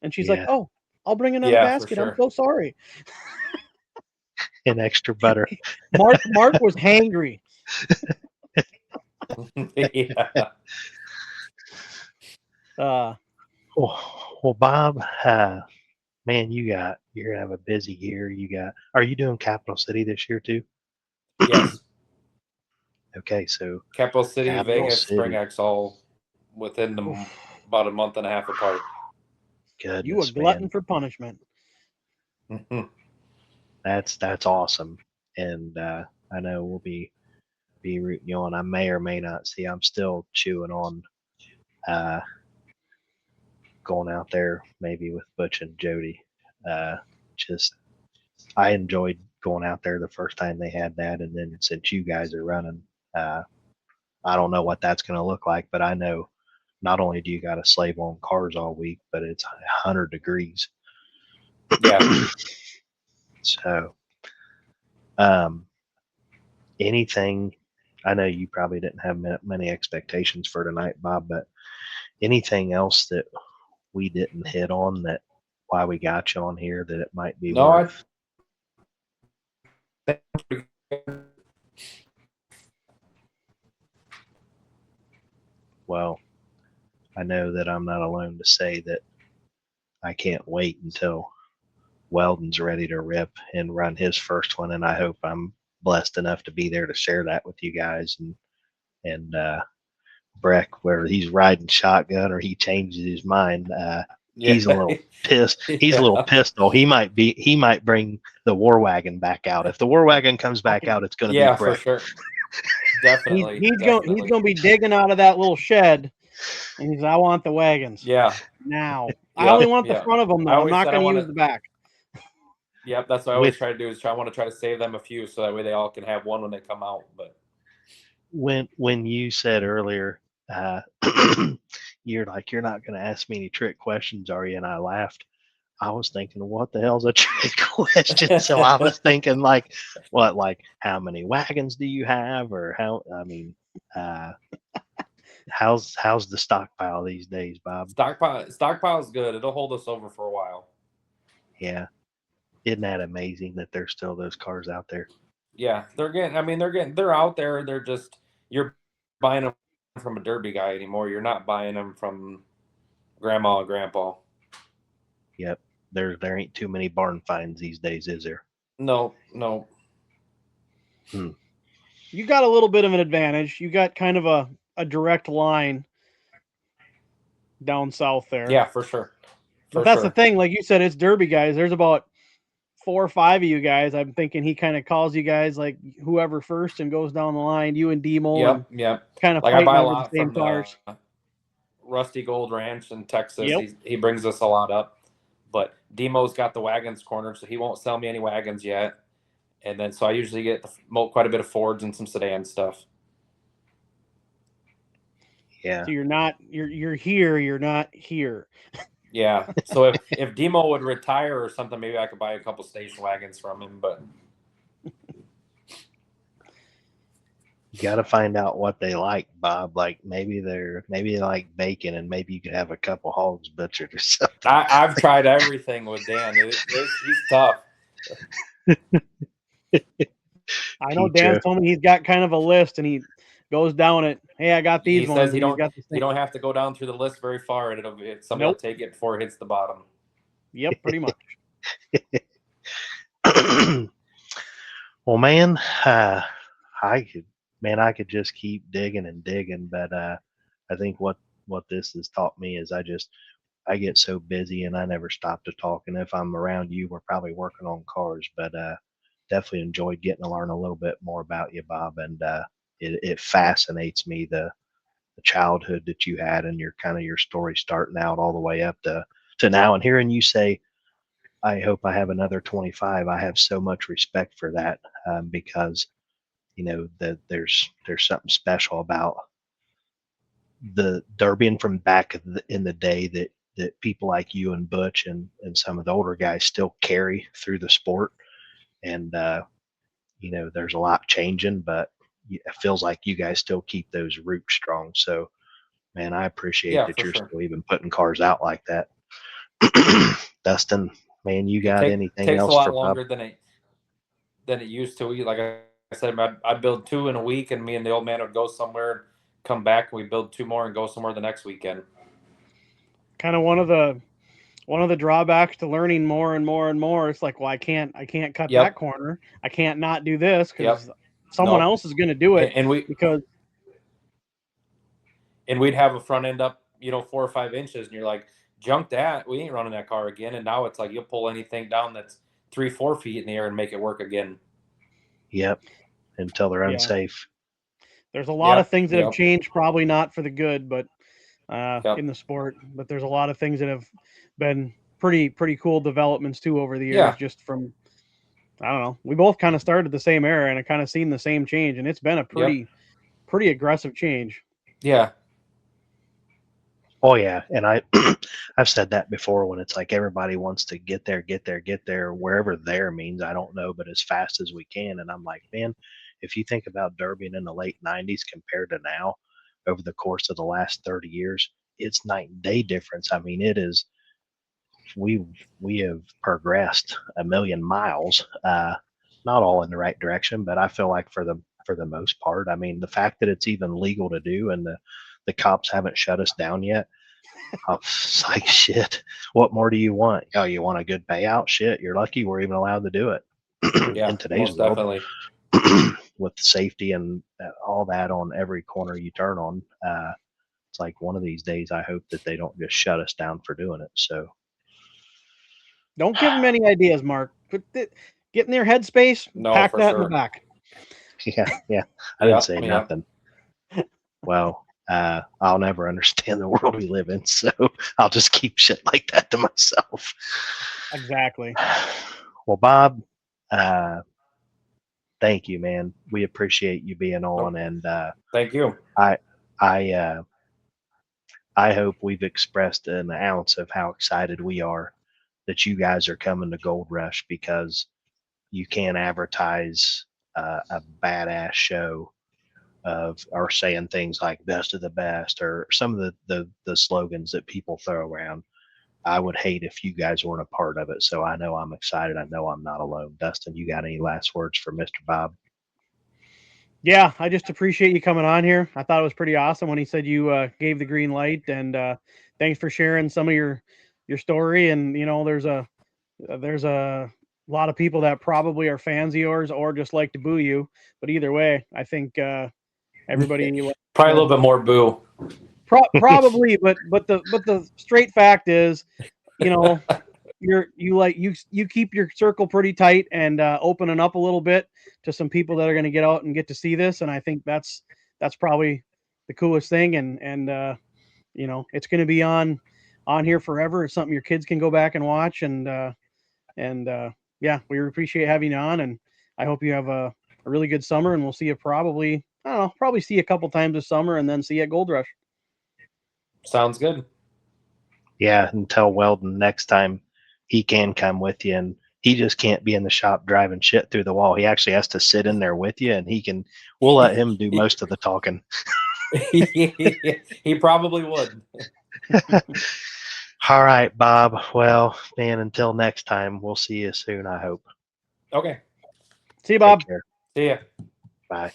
G: And she's like, "Oh, I'll bring another basket. I'm so sorry."
F: And extra butter.
G: Mark was hangry.
J: Yeah.
F: Well, Bob, man, you're gonna have a busy year. Are you doing Capital City this year too?
J: Yes.
F: Okay, so
J: Capital City, Vegas, Spring X, all within about a month and a half apart.
F: Goodness,
G: you a glutton for punishment.
F: That's awesome, and I know we'll be rooting you on. I may or may not see. I'm still chewing on going out there maybe with Butch and Jody. I enjoyed going out there the first time they had that, and then since you guys are running, I don't know what that's going to look like, but I know not only do you got to slave on cars all week, but it's 100 degrees.
J: Yeah.
F: So, anything, I know you probably didn't have many expectations for tonight, Bob, but anything else that we didn't hit on, that why we got you on here, that it might be worth? Well, I know that I'm not alone to say that I can't wait until Weldon's ready to rip and run his first one, and I hope I'm blessed enough to be there to share that with you guys. And Breck, whether he's riding shotgun or he changes his mind, he's a little pissed. He's a little pissed though. He might bring the war wagon back out. If the war wagon comes back out, it's going to be Breck.
J: For sure. Definitely.
G: He's going to be digging out of that little shed, and he's, I want the wagons.
J: Yeah.
G: Now. I only want the front of them though. I'm not going to use the back.
J: Yep, that's what I always try to do. I want to try to save them a few, so that way they all can have one when they come out. But
F: when you said earlier, you're like, you're not going to ask me any trick questions, are you? And I laughed. I was thinking, what the hell's a trick question? So I was thinking, like, what, like, how many wagons do you have, or how? I mean, how's the stockpile these days, Bob?
J: Stockpile is good. It'll hold us over for a while.
F: Yeah. Isn't that amazing that there's still those cars out there?
J: Yeah, they're out there. They're just, you're buying them from a Derby guy anymore. You're not buying them from grandma and grandpa.
F: Yep. There ain't too many barn finds these days, is there?
J: No.
G: You got a little bit of an advantage. You got kind of a direct line down south there.
J: Yeah, for sure.
G: But that's the thing. Like you said, it's Derby guys. There's about 4 or 5 of you guys. I'm thinking he kind of calls you guys like whoever first and goes down the line. You and Demo.
J: Yep.
G: Kind of
J: like I buy a
G: over
J: lot
G: the same
J: from
G: cars.
J: the Rusty Gold Ranch in Texas.
G: Yep.
J: He brings us a lot up. But Demo's got the wagons cornered, so he won't sell me any wagons yet. And then so I usually get quite a bit of Fords and some sedan stuff.
F: Yeah.
G: So you're here. You're not here.
J: Yeah. So if Demo would retire or something, maybe I could buy a couple station wagons from him. But
F: you got to find out what they like, Bob. Like maybe they like bacon, and maybe you could have a couple hogs butchered or something.
J: I've tried everything with Dan. He's tough.
G: I know Dan told me he's got kind of a list, and he goes down it. Hey, I got these.
J: He
G: ones.
J: says you don't have to go down through the list very far, and somebody will take it before it hits the bottom.
G: Yep, pretty much.
F: Well, man, I could just keep digging and digging, but I think what this has taught me is I get so busy and I never stop to talk. And if I'm around you, we're probably working on cars, but definitely enjoyed getting to learn a little bit more about you, Bob. And it fascinates me the childhood that you had and your story starting out all the way up to now. And hearing you say, I hope I have another 25. I have so much respect for that because that there's something special about the Derby from back in the day that people like you and Butch and some of the older guys still carry through the sport. And there's a lot changing, but it feels like you guys still keep those roots strong. So, man, I appreciate that you're still even putting cars out like that. Dustin, man, you got anything
J: takes
F: else?
J: A lot longer than it used to. Like I said, I'd build 2 in a week, and me and the old man would go somewhere, come back, and we build 2 more and go somewhere the next weekend.
G: Kind of one of the drawbacks to learning more and more and more. It's like, well, I can't cut that corner. I can't not do this because someone else is going to do it.
J: And we'd have a front end up, 4 or 5 inches, and you're like, junk that. We ain't running that car again. And now it's like you'll pull anything down that's 3-4 feet in the air and make it work again.
F: Yep. Until they're unsafe.
G: There's a lot of things that have changed, probably not for the good, but in the sport. But there's a lot of things that have been pretty cool developments too over the years. Just from, I don't know, we both kind of started the same era and I kind of seen the same change, and it's been a pretty aggressive change.
J: Yeah.
F: Oh yeah, and I've said that before when it's like everybody wants to get there, wherever there means, I don't know, but as fast as we can. And I'm like, man, if you think about Derby in the late 90s compared to now, over the course of the last 30 years, it's night and day difference. I mean, it is. We have progressed a million miles, not all in the right direction, but I feel like for the most part, I mean, the fact that it's even legal to do and the cops haven't shut us down yet. It's like, shit, what more do you want? Oh, you want a good payout? Shit, you're lucky we're even allowed to do it. In today's world,
J: definitely.
F: With safety and all that on every corner you turn on. It's like one of these days, I hope that they don't just shut us down for doing it. So
G: don't give them any ideas, Mark. Get in their headspace, pack that in the back.
F: Yeah. I didn't say nothing. Well, I'll never understand the world we live in, so I'll just keep shit like that to myself.
G: Exactly.
F: Well, Bob, thank you, man. We appreciate you being on, and
J: thank you.
F: I hope we've expressed an ounce of how excited we are that you guys are coming to Gold Rush, because you can't advertise a badass show or saying things like best of the best or some of the slogans that people throw around. I would hate if you guys weren't a part of it. So I know I'm excited. I know I'm not alone. Dustin, you got any last words for Mr. Bob?
G: Yeah, I just appreciate you coming on here. I thought it was pretty awesome when he said you gave the green light, and thanks for sharing some of your story. And there's a lot of people that probably are fans of yours or just like to boo you. But either way, I think everybody
J: Probably a little bit more boo.
G: probably. But the straight fact is, you know, you keep your circle pretty tight and opening up a little bit to some people that are going to get out and get to see this. And I think that's probably the coolest thing. And it's going to be on here forever. It's something your kids can go back and watch. And yeah, we appreciate having you on, and I hope you have a really good summer. And we'll see you probably, I don't know, probably see you a couple times this summer, and then see you at Gold Rush.
J: Sounds good.
F: Yeah, and tell Weldon next time he can come with you, and he just can't be in the shop driving shit through the wall. He actually has to sit in there with you, and we'll let him do most of the talking.
J: He probably would.
F: All right, Bob. Well, man, until next time, we'll see you soon, I hope.
J: Okay.
G: See you, Bob.
F: Take care.
J: See ya.
F: Bye.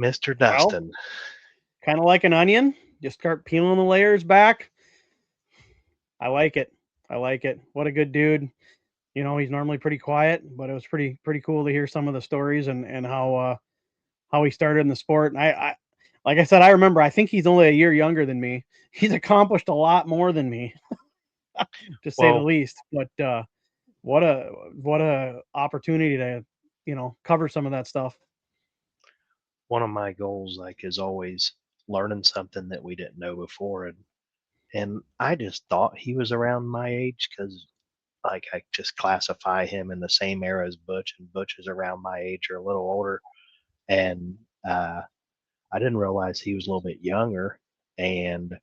F: Mr. Dustin.
G: Kind of like an onion. Just start peeling the layers back. I like it. What a good dude. He's normally pretty quiet, but it was pretty cool to hear some of the stories and how he started in the sport. And I like I said, I remember, I think he's only a year younger than me. He's accomplished a lot more than me, to say the least. But what a opportunity to, cover some of that stuff.
F: One of my goals, is always learning something that we didn't know before. And I just thought he was around my age because, I just classify him in the same era as Butch, and Butch is around my age or a little older. And I didn't realize he was a little bit younger. And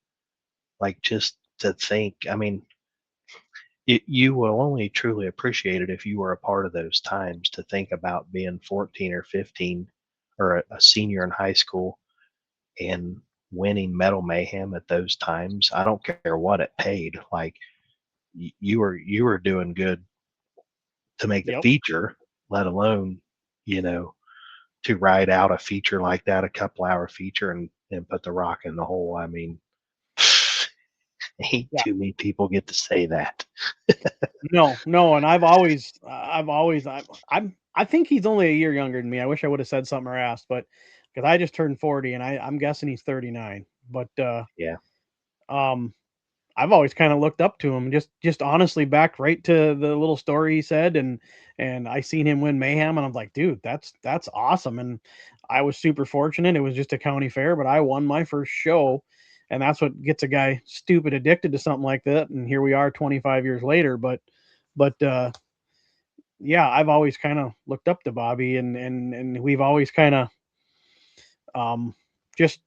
F: just to think, you will only truly appreciate it if you were a part of those times. To think about being 14 or 15 or a senior in high school and winning Metal Mayhem at those times. I don't care what it paid. You were doing good to make the feature, let alone, to ride out a feature like that, a couple hour feature, and put the rock in the hole. Ain't too many people get to say that.
G: No, and I think he's only a year younger than me. I wish I would have said something or asked, but because I just turned 40 and I'm guessing he's 39. But
F: yeah,
G: I've always kind of looked up to him, just honestly, back right to the little story he said, and I seen him win Mayhem, and I'm like, dude, that's awesome. And I was super fortunate. It was just a county fair, but I won my first show, and that's what gets a guy stupid addicted to something like that. And here we are 25 years later. But yeah, I've always kind of looked up to Bobby, and we've always kind of just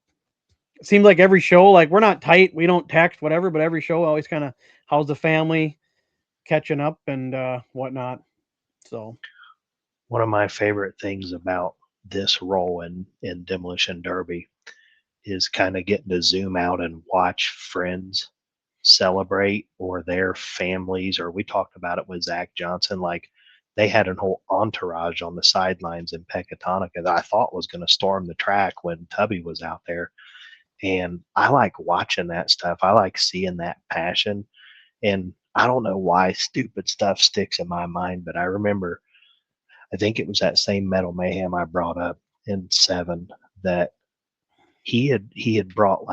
G: seems like every show, we're not tight, we don't text, whatever, but every show always kind of, how's the family, catching up and whatnot. So
F: one of my favorite things about this role in Demolition Derby is kind of getting to zoom out and watch friends celebrate, or their families, or we talked about it with Zach Johnson. They had a whole entourage on the sidelines in Pecatonica that I thought was going to storm the track when Tubby was out there. And I like watching that stuff. I like seeing that passion. And I don't know why stupid stuff sticks in my mind, but I remember, I think it was that same Metal Mayhem I brought up in 7, that he had brought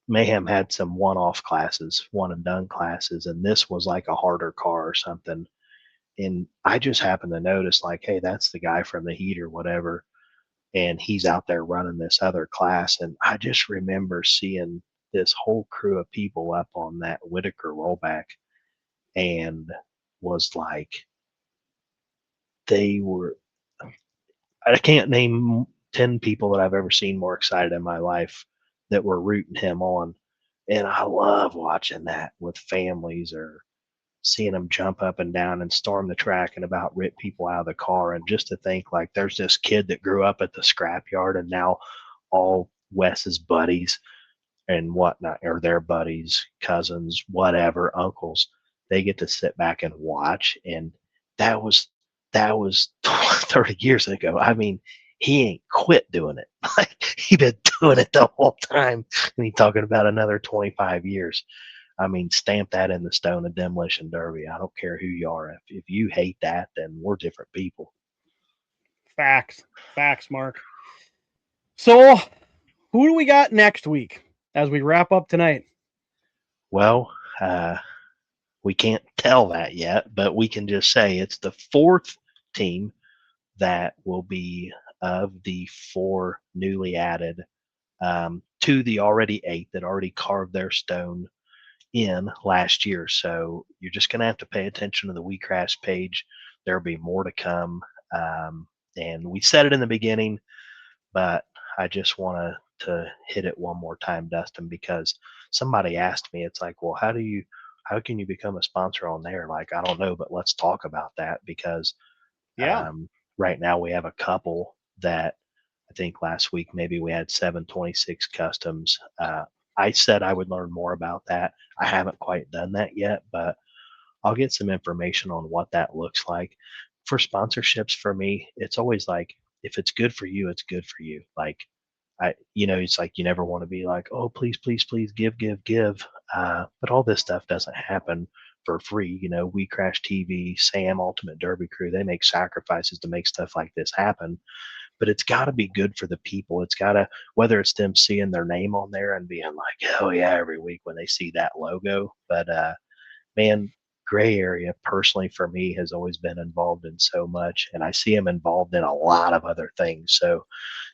F: Mayhem had some one-off classes, one and done classes, and this was like a harder car or something. And I just happened to notice, hey, that's the guy from the heat or whatever, and he's out there running this other class. And I just remember seeing this whole crew of people up on that Whittaker rollback, and was they were, I can't name 10 people that I've ever seen more excited in my life that were rooting him on. And I love watching that with families, or seeing them jump up and down and storm the track and about rip people out of the car. And just to think, there's this kid that grew up at the scrapyard, and now all Wes's buddies and whatnot, or their buddies, cousins, whatever, uncles, they get to sit back and watch. And that was that was 30 years ago. I mean, he ain't quit doing it. Like, he been doing it the whole time. And he's talking about another 25 years. I mean, stamp that in the stone of Demolition Derby. I don't care who you are. If you hate that, then we're different people.
G: Facts, Mark. So, who do we got next week as we wrap up tonight?
F: Well, we can't tell that yet, but we can just say it's the fourth team that will be of the four newly added to the already 8 that already carved their stone in last year. So you're just going to have to pay attention to the WeCrash page. There'll be more to come. And we said it in the beginning, but I just want to hit it one more time, Dustin, because somebody asked me, it's like, well, how can you become a sponsor on there? Like, I don't know, but let's talk about that, because right now we have a couple that I think last week maybe we had 726 customs. I said I would learn more about that. I haven't quite done that yet, but I'll get some information on what that looks like. For sponsorships, for me, it's always like, if it's good for you, it's good for you. Like, it's like you never want to be like, oh, please, please, please give. But all this stuff doesn't happen for free. WeCrash TV, Sam, Ultimate Derby Crew, they make sacrifices to make stuff like this happen. But it's got to be good for the people. It's got to, whether it's them seeing their name on there and being like, oh yeah, every week when they see that logo. But man, Gray Area personally for me has always been involved in so much, and I see him involved in a lot of other things. So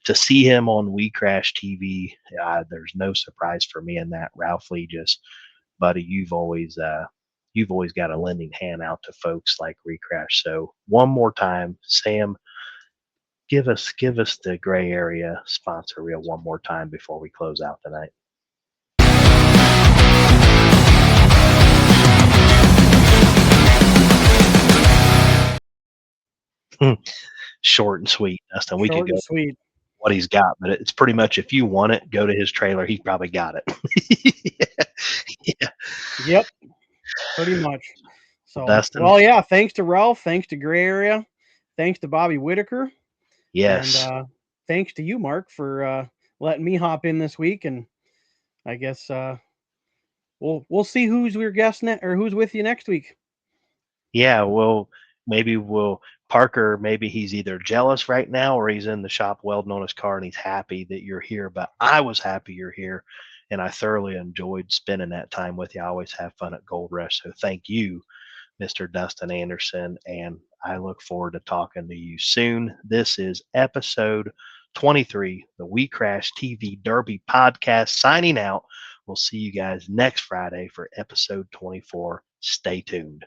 F: to see him on WeCrash TV, there's no surprise for me in that. Ralph Lee, just buddy, you've always got a lending hand out to folks like WeCrash. So one more time, Sam, give us the Gray Area sponsor reel one more time before we close out tonight. Short and sweet, Dustin. We could go
G: sweet.
F: What he's got, but it's pretty much, if you want it, go to his trailer. He's probably got it. Yeah.
G: Yep. Pretty much. So,
F: Dustin.
G: Well, yeah. Thanks to Ralph. Thanks to Gray Area. Thanks to Bobby Whittaker.
F: Yes.
G: And thanks to you, Mark, for letting me hop in this week. And I guess we'll see who's your guest or who's with you next week.
F: Yeah. Well, maybe Parker, maybe he's either jealous right now or he's in the shop welding on his car and he's happy that you're here. But I was happy you're here, and I thoroughly enjoyed spending that time with you. I always have fun at Gold Rush. So thank you, Mr. Dustin Anderson, and I look forward to talking to you soon. This is episode 23, the WeCrash TV Derby podcast, signing out. We'll see you guys next Friday for episode 24. Stay tuned.